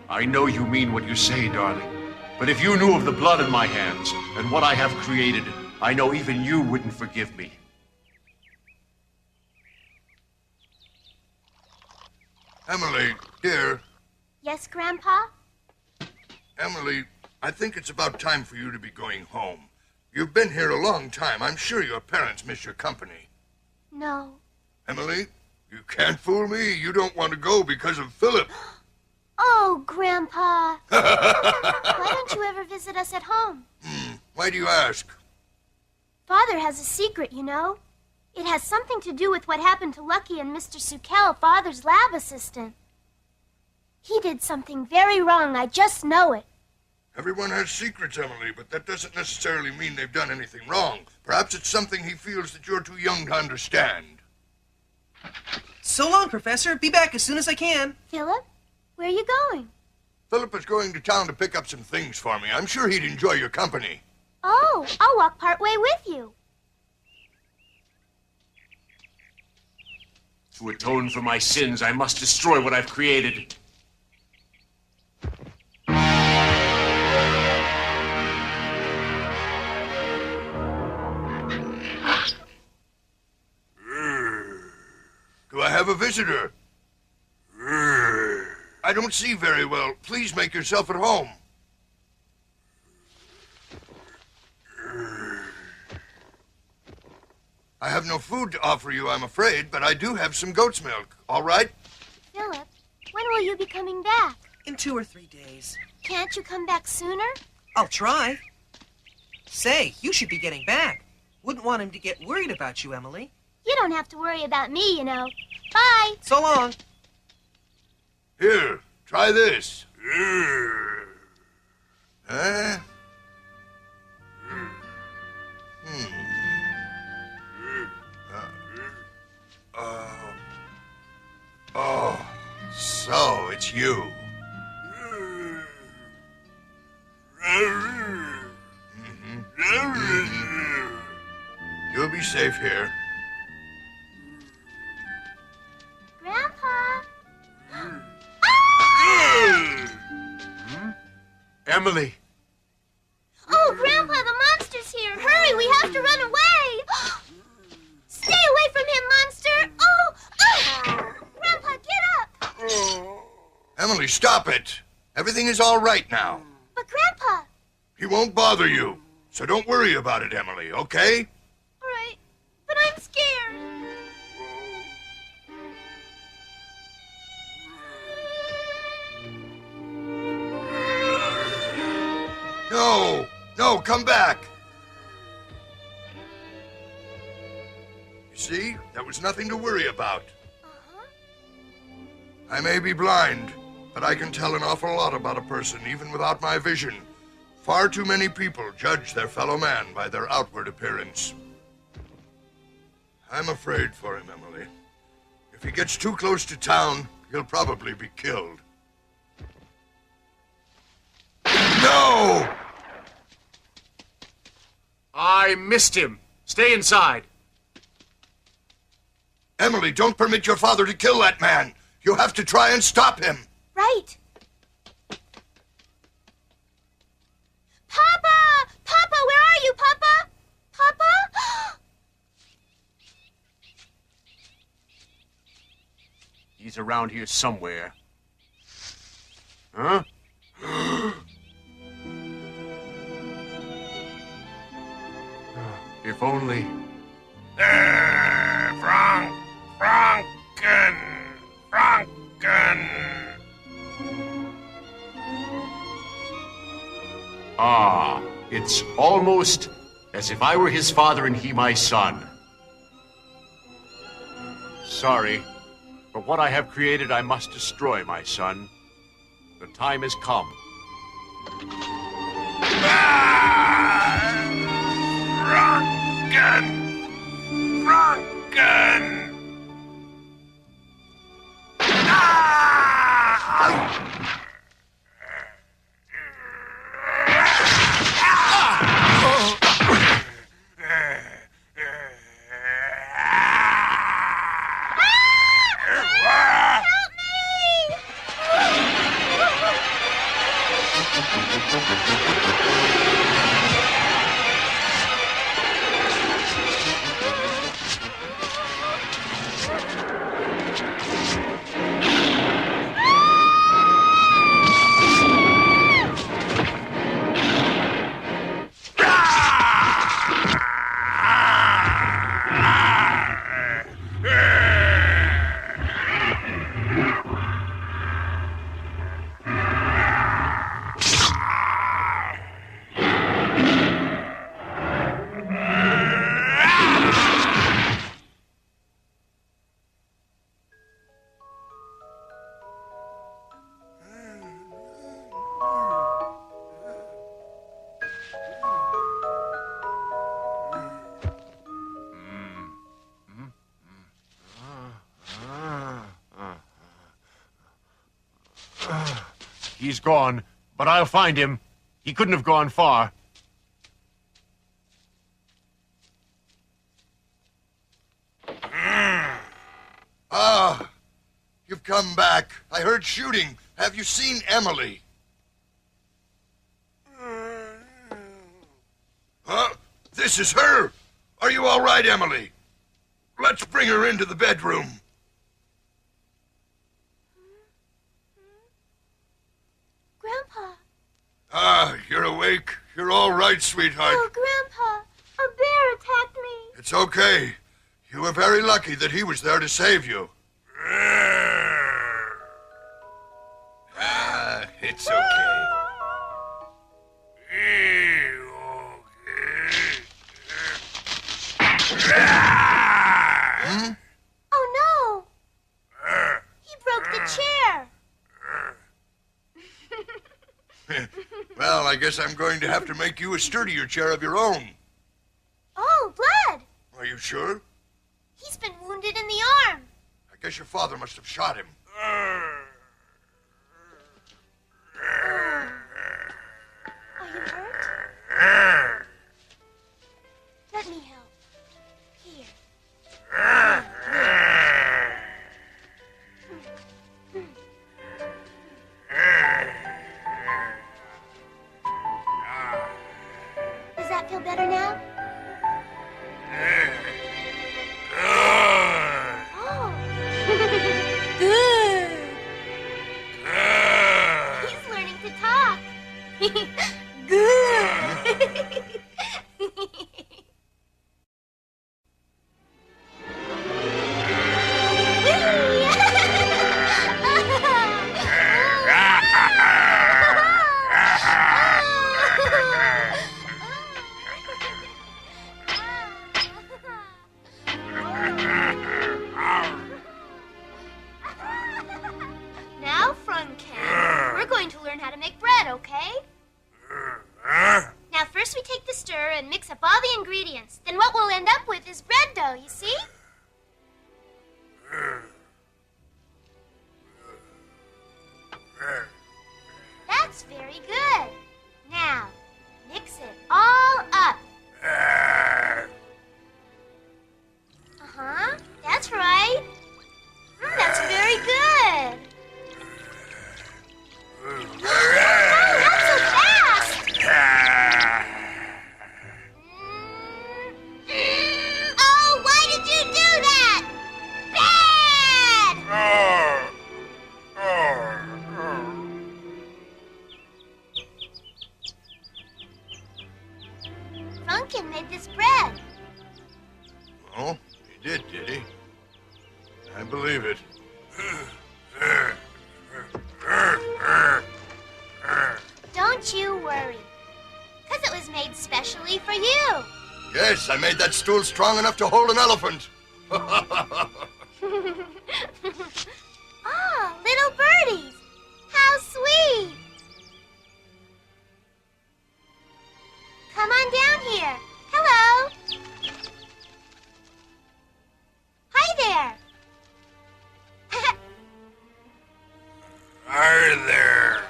I know you mean what you say, darling. But if you knew of the blood in my hands and what I have created, I know even you wouldn't forgive me. Emily, dear. Yes, Grandpa? Emily, I think it's about time for you to be going home. You've been here a long time. I'm sure your parents miss your company. No. Emily, you can't fool me. You don't want to go because of Philip. Oh, Grandpa. Why don't you ever visit us at home? Why do you ask? Father has a secret, you know. It has something to do with what happened to Lucky and Mr. Sukell, Father's lab assistant. He did something very wrong. I just know it. Everyone has secrets, Emily, but that doesn't necessarily mean they've done anything wrong. Perhaps it's something he feels that you're too young to understand. So long, Professor. Be back as soon as I can. Philip, where are you going? Philip is going to town to pick up some things for me. I'm sure he'd enjoy your company. Oh, I'll walk part way with you. To atone for my sins, I must destroy what I've created. Do I have a visitor? I don't see very well. Please make yourself at home. I have no food to offer you, I'm afraid, but I do have some goat's milk. All right? Philip, when will you be coming back? In 2 or 3 days. Can't you come back sooner? I'll try. Say, you should be getting back. Wouldn't want him to get worried about you, Emily. You don't have to worry about me, you know. Bye. So long. Here, try this. Huh? Oh, so it's you. You'll be safe here. Grandpa. Emily. Oh, Grandpa, the monster's here. Hurry, we have to run away. Stay away from him, monster. Oh! Grandpa, get up. Emily, stop it. Everything is all right now. But, Grandpa. He won't bother you. So don't worry about it, Emily, okay? All right, but I'm scared. No, come back. You see, there was nothing to worry about. I may be blind, but I can tell an awful lot about a person even without my vision. Far too many people judge their fellow man by their outward appearance. I'm afraid for him, Emily. If he gets too close to town, he'll probably be killed. No! I missed him. Stay inside. Emily, don't permit your father to kill that man. You have to try and stop him. Right. Papa! Papa, where are you, Papa? Papa? He's around here somewhere. Huh? If only... Franken! Ah, it's almost as if I were his father and he my son. Sorry, but what I have created I must destroy, my son. The time has come. Franken! He's gone, but I'll find him. He couldn't have gone far. Ah, you've come back. I heard shooting. Have you seen Emily? Huh? This is her. Are you all right, Emily? Let's bring her into the bedroom. Grandpa. Ah, you're awake. You're all right, sweetheart. Oh, Grandpa, a bear attacked me. It's okay. You were very lucky that he was there to save you. Ah, it's okay. Hmm? Oh, no. He broke the chair. Well, I guess I'm going to have to make you a sturdier chair of your own. Oh, blood. Are you sure? He's been wounded in the arm. I guess your father must have shot him. Are you hurt? Let me help. Here. Does that feel better now? Oh. Good. He's learning to talk. Good. Now, Franken, we're going to learn how to make bread, okay? Now, first we take the stir and mix up all the ingredients. Then what we'll end up with is bread dough, you see? That's very good. Now, mix it all up. Uh-huh, that's right. That's very good. Oh, not so fast. Oh, why did you do that? Bad! Funkin made this bread. Oh, he did he? I believe it. Don't you worry. Because it was made specially for you. Yes, I made that stool strong enough to hold an elephant. Oh, little birdies. How sweet. Come on down here. Hello. Hi there. Hi there.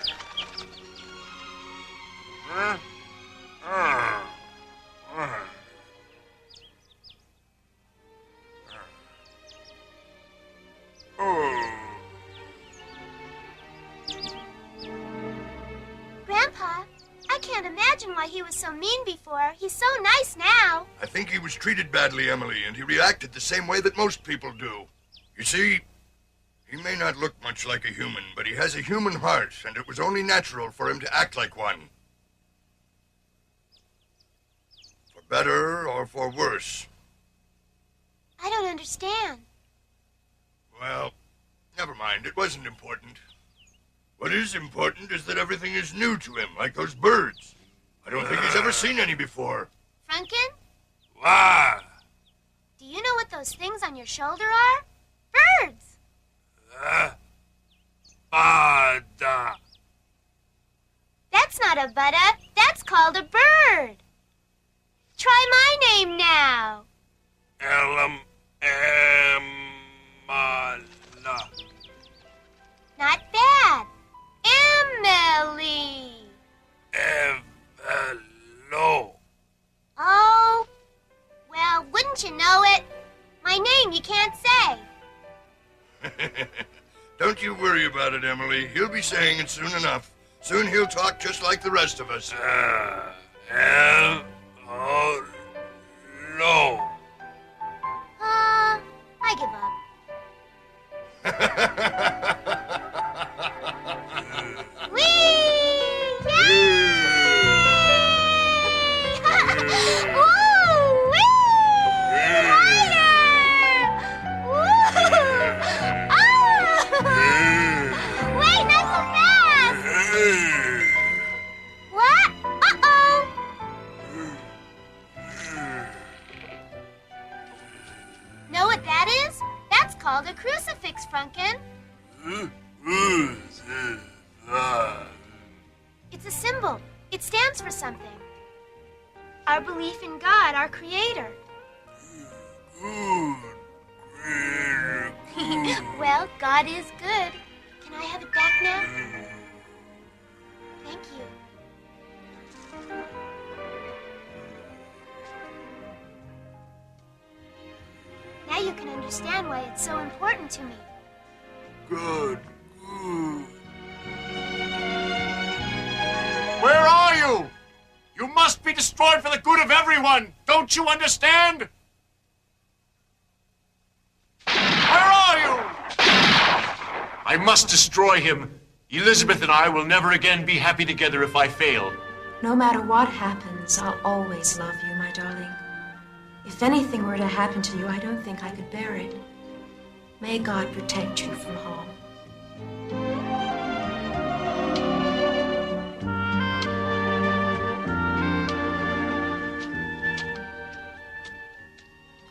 Grandpa, I can't imagine why he was so mean before. He's so nice now. I think he was treated badly, Emily, and he reacted the same way that most people do. You see, he may not look much like a human, but he has a human heart, and it was only natural for him to act like one. For better or for worse. I don't understand. Well, never mind. It wasn't important. What is important is that everything is new to him, like those birds. I don't think he's ever seen any before. Franken, Why? do you know what those things on your shoulder are? Birds. Bada. That's not a butta. That's called a bird. Try my name now. Not bad. Emily. Don't you know it? My name you can't say. Don't you worry about it, Emily. He'll be saying it soon enough. Soon he'll talk just like the rest of us. No. I give up. Whee! Woo! Whee! Higher! Woo! Wait, not so fast! What? Uh-oh! Know what that is? That's called a crucifix, Franken. It's a symbol. It stands for something. Our belief in God, our Creator. Well, God is good. Can I have it back now? Thank you. Now you can understand why it's so important to me. Good. Where are you? You must be destroyed for the good of everyone. Don't you understand? Where are you? I must destroy him. Elizabeth and I will never again be happy together if I fail. No matter what happens, I'll always love you, my darling. If anything were to happen to you, I don't think I could bear it. May God protect you from harm.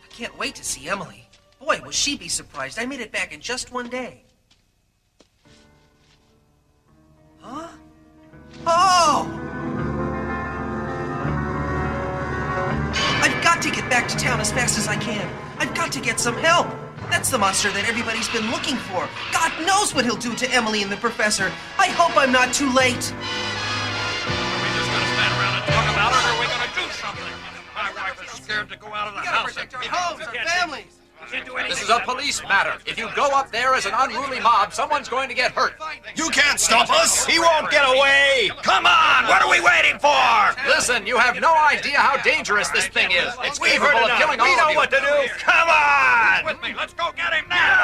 I can't wait to see Emily. Boy, will she be surprised. I made it back in just one day. Huh? Oh! I've got to get back to town as fast as I can. I've got to get some help. That's the monster that everybody's been looking for. God knows what he'll do to Emily and the professor. I hope I'm not too late. Are we just gonna stand around and talk about it, or are we gonna do something? My wife is scared to go out of the house. Protect our homes, our families. This is a police matter. If you go up there as an unruly mob, someone's going to get hurt. You can't stop us! He won't get away! Come on! What are we waiting for? Listen, you have no idea how dangerous this thing is. It's We've capable heard of enough. killing We all know of you. what to do. Come on! With me. Let's go get him now!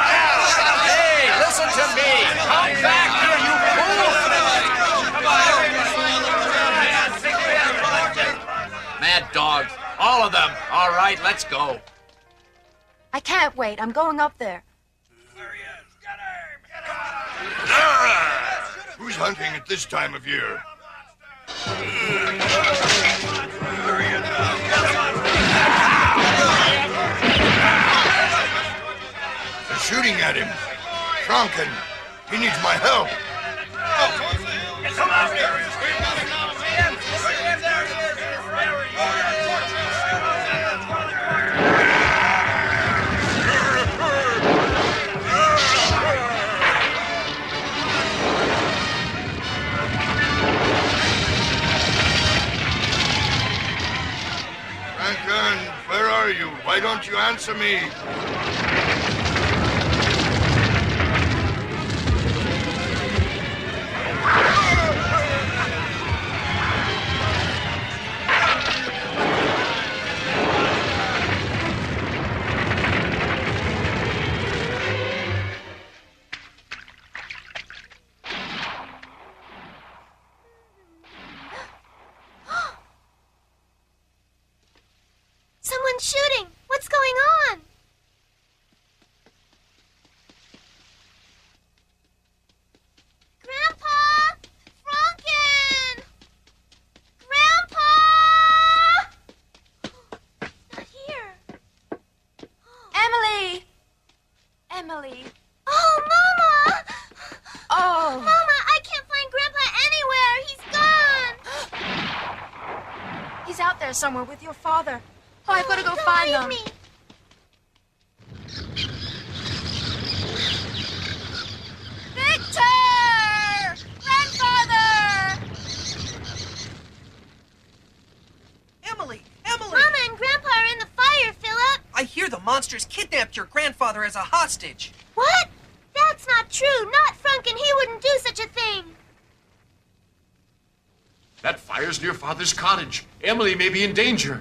Hey, listen to me. Come back here, you fool! Mad dogs. All of them. All right, let's go. I can't wait. I'm going up there. Who's hunting at this time of year? They're shooting at him. Franken. He needs my help. Come out here! Franken, where are you? Why don't you answer me? Someone's shooting. What's going on? Grandpa! Franken! Grandpa! Not here. Emily! Emily. Oh, Mama! Oh. Mama, I can't find Grandpa anywhere. He's gone. He's out there somewhere with your father. Oh, I've got to go Don't find leave them. me. Victor! Grandfather! Emily! Emily! Mama and Grandpa are in the fire, Philip. I monsters kidnapped your grandfather as a hostage. What? That's not true. Not Franken. He wouldn't do such a thing. That fire's near Father's cottage. Emily may be in danger.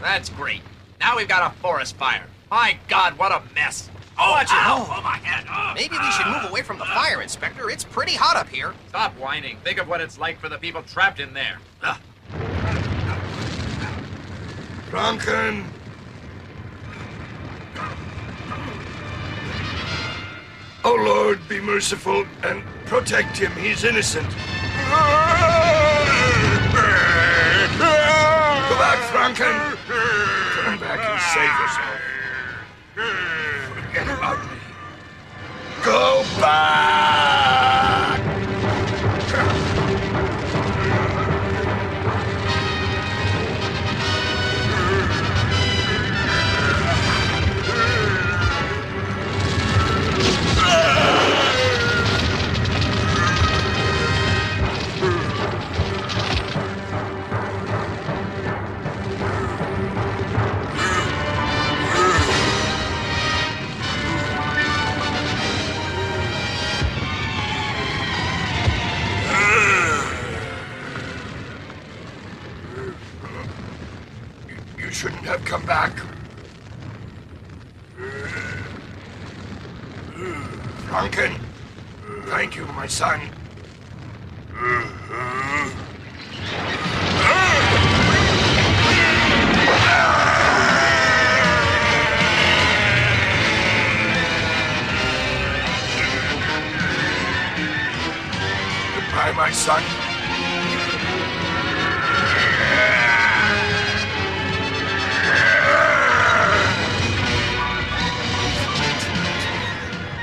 That's great. Now we've got a forest fire. My God, what a mess. Oh, watch it. Oh, my head. Oh. Maybe we should move away from the fire, Inspector. It's pretty hot up here. Stop whining. Think of what it's like for the people trapped in there. Ugh. Franken! Oh, Lord, be merciful and protect him. He's innocent. Go back, Franken! Turn back and save yourself. Forget about me. Go back! You shouldn't have come back. Franken, thank you, my son. Goodbye, my son.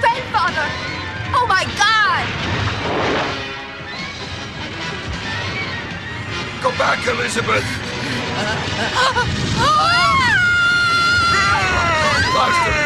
Grandfather! Oh my God! Go back, Elizabeth. Faster,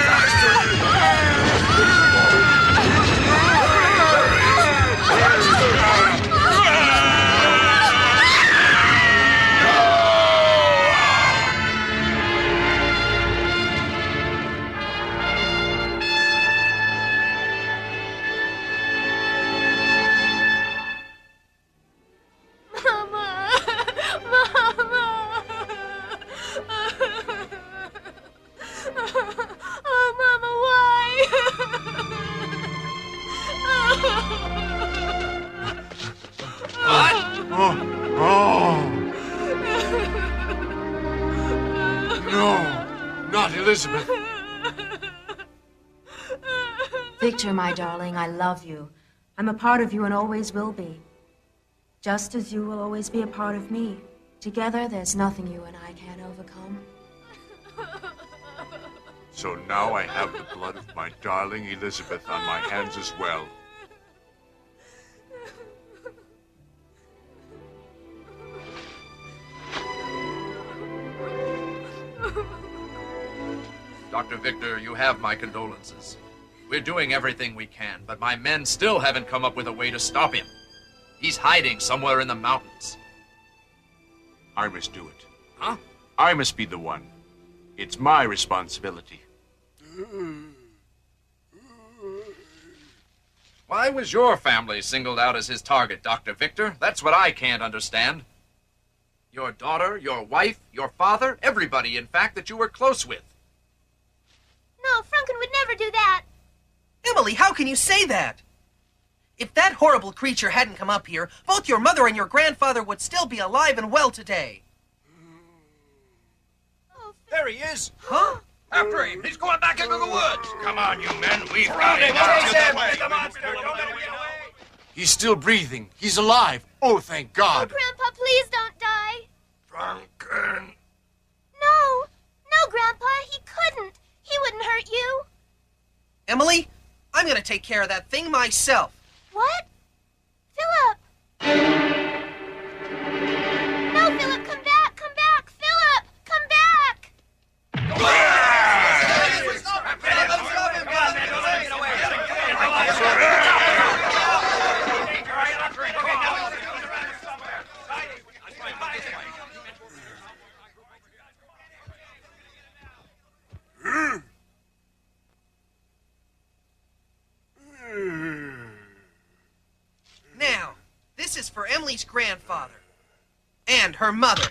Not Elizabeth. Victor, my darling, I love you. I'm a part of you and always will be. Just as you will always be a part of me. Together, there's nothing you and I can't overcome. So now I have the blood of my darling Elizabeth on my hands as well. Dr. Victor, you have my condolences. We're doing everything we can, but my men still haven't come up with a way to stop him. He's hiding somewhere in the mountains. I must do it. Huh? I must be the one. It's my responsibility. Why was your family singled out as his target, Dr. Victor? That's what I can't understand. Your daughter, your wife, your father, everybody, in fact, that you were close with. No, Franken would never do that. Emily, how can you say that? If that horrible creature hadn't come up here, both your mother and your grandfather would still be alive and well today. There he is. Huh? After him. He's going back into the woods. Come on, you men. We've Around him. Chase him. Get the monster. Don't let him get away. He's still breathing. He's alive. Oh, thank Oh, God. Grandpa, please don't die. Franken. No. No, Grandpa, he couldn't. He wouldn't hurt you. Emily, I'm going to take care of that thing myself. What? Philip! No, Philip, come back, come back! Philip, come back! is for Emily's grandfather. And her mother.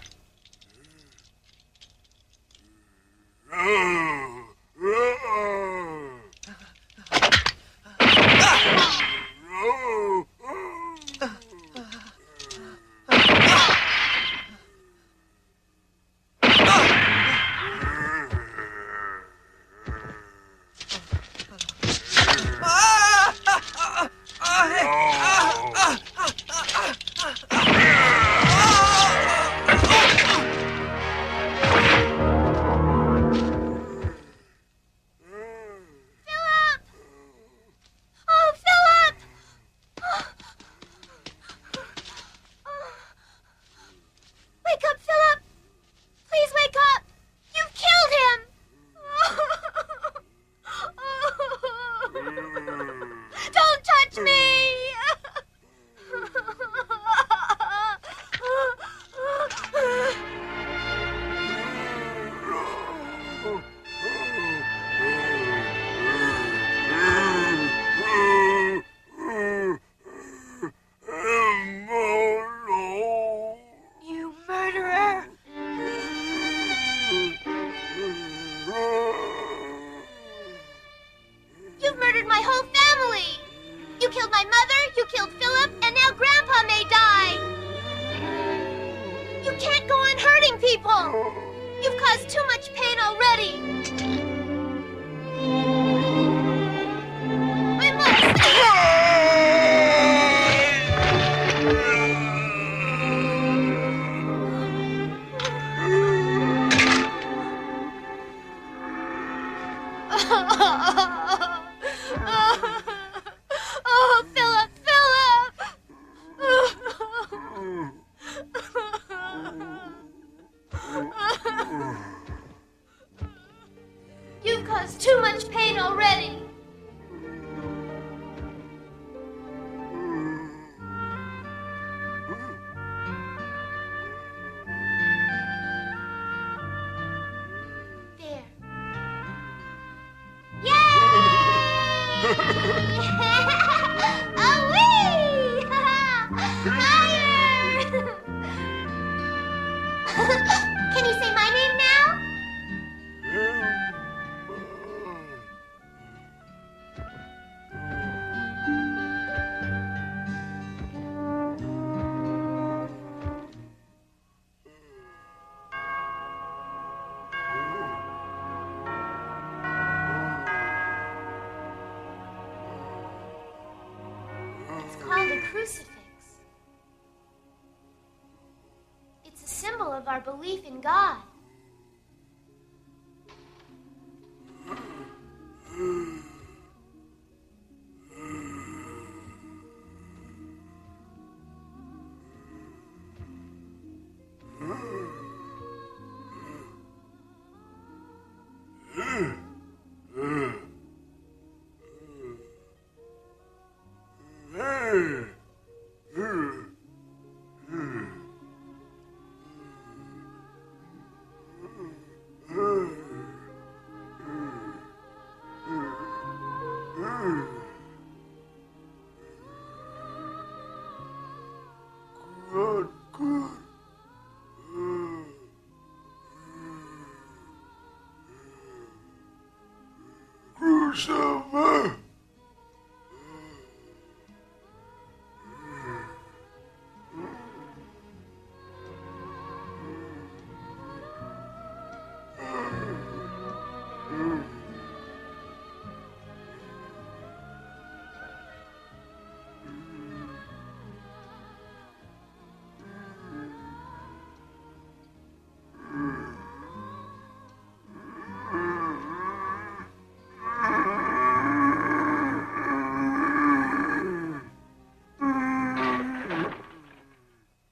You've caused too much pain already. There. Yay! Oh-wee! Higher! Can you say my name now? It's called a crucifix. It's a symbol of our belief in God.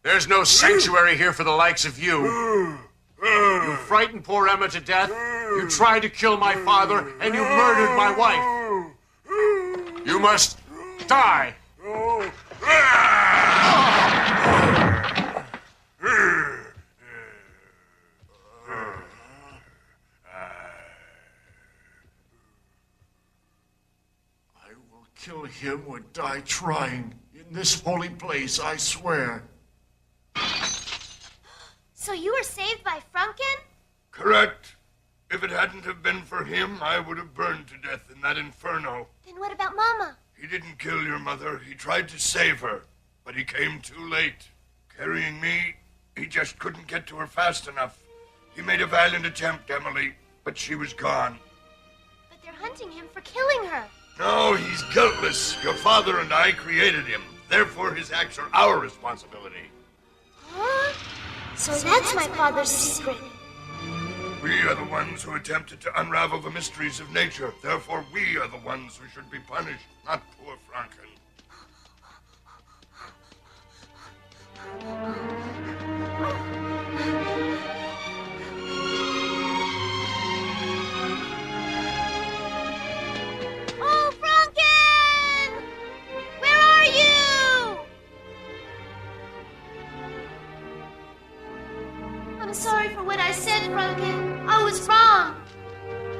There's no sanctuary here for the likes of you. You frightened poor Emma to death. You tried to kill my father, and you murdered my wife. You must die. I will kill him or die trying in in this holy place, I swear. So you were saved by Franken? Correct. If it hadn't have been for him, I would have burned to death in that inferno. Then what about Mama? He didn't kill your mother. He tried to save her, but he came too late. Carrying me, he just couldn't get to her fast enough. He made a valiant attempt, Emily, but she was gone. But they're hunting him for killing her. No, he's guiltless. Your father and I created him. Therefore, his acts are our responsibility. Huh? So that's my father's secret. We are the ones who attempted to unravel the mysteries of nature. Therefore, we are the ones who should be punished, not poor Franken. Oh, Franken! Where are you? I'm sorry for what I said, Franken. I was wrong.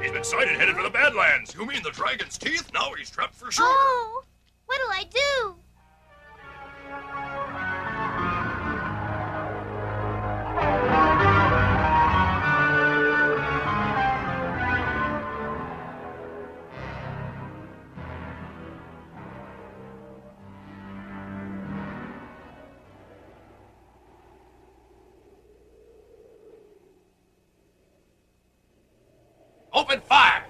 He's been sighted headed for the Badlands. You mean the dragon's teeth? Now he's trapped for sure. Oh, what'll I do? Open fire!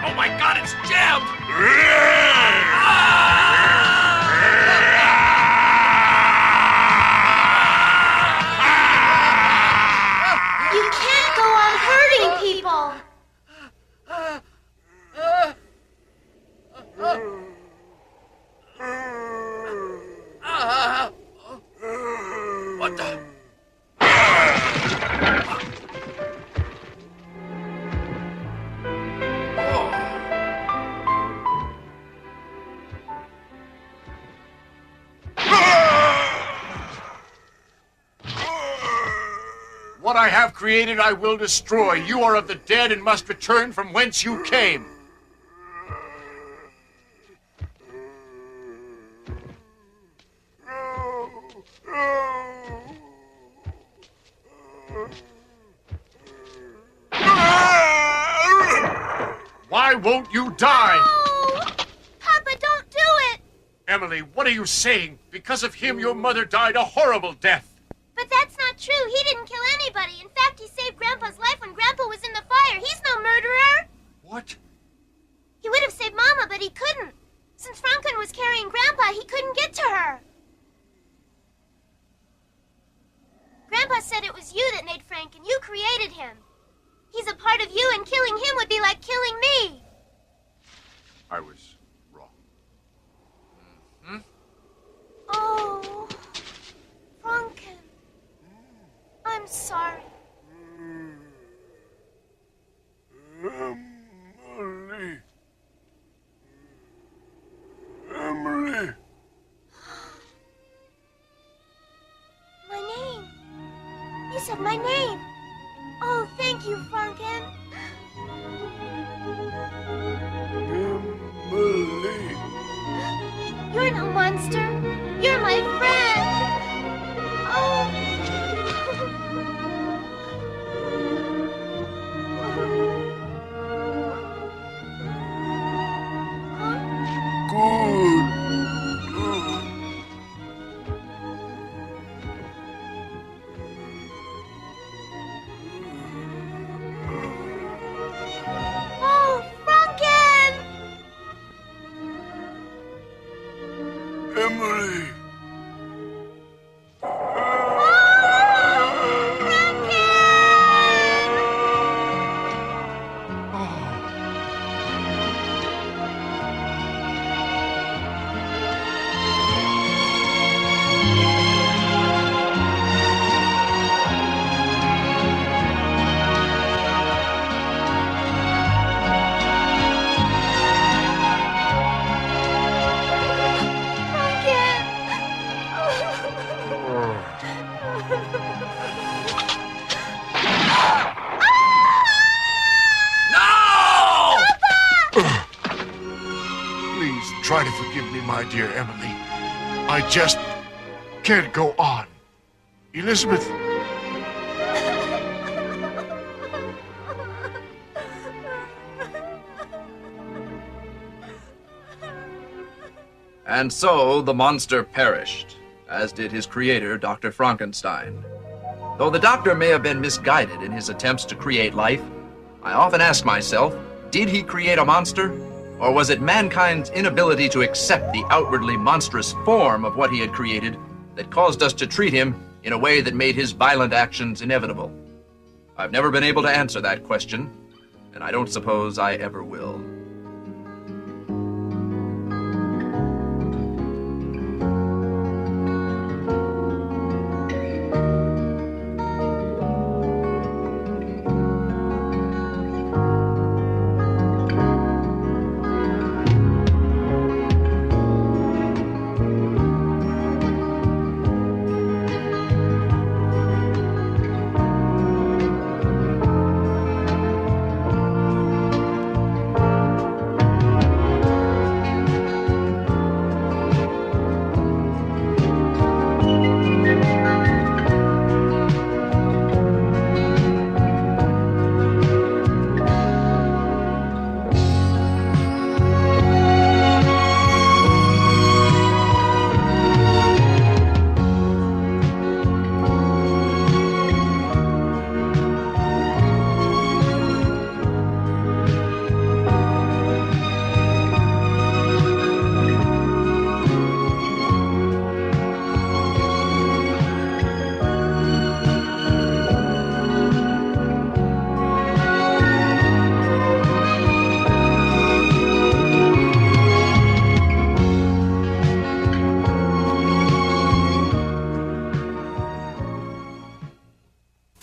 Oh my God, it's jammed! You can't go on hurting people. What the? What I have created, I will destroy. You are of the dead and must return from whence you came. Why won't you die? Oh, Papa, don't do it. Emily, what are you saying? Because of him, your mother died a horrible death. But that's not true. He didn't kill anybody. In fact, he saved Grandpa's life when Grandpa was in the fire. He's no murderer. What? He would have saved Mama, but he couldn't. Since Franken was carrying Grandpa, he couldn't get to her. Grandpa said it was you that made Franken. You created him. He's a part of you, and killing him would be like killing me. I was wrong. Oh, Franken. I'm sorry. Emily. Emily. My name. You said my name. Oh, thank you, Franken. Emily. You're no monster. You're my friend. Oh. Oh, Franken! Emily. Franken! Please try to forgive me, my dear Emily. I just can't go on. Elizabeth. And so the monster perished, as did his creator, Dr. Frankenstein. Though the doctor may have been misguided in his attempts to create life, I often ask myself, did he create a monster? Or was it mankind's inability to accept the outwardly monstrous form of what he had created that caused us to treat him in a way that made his violent actions inevitable? I've never been able to answer that question, and I don't suppose I ever will.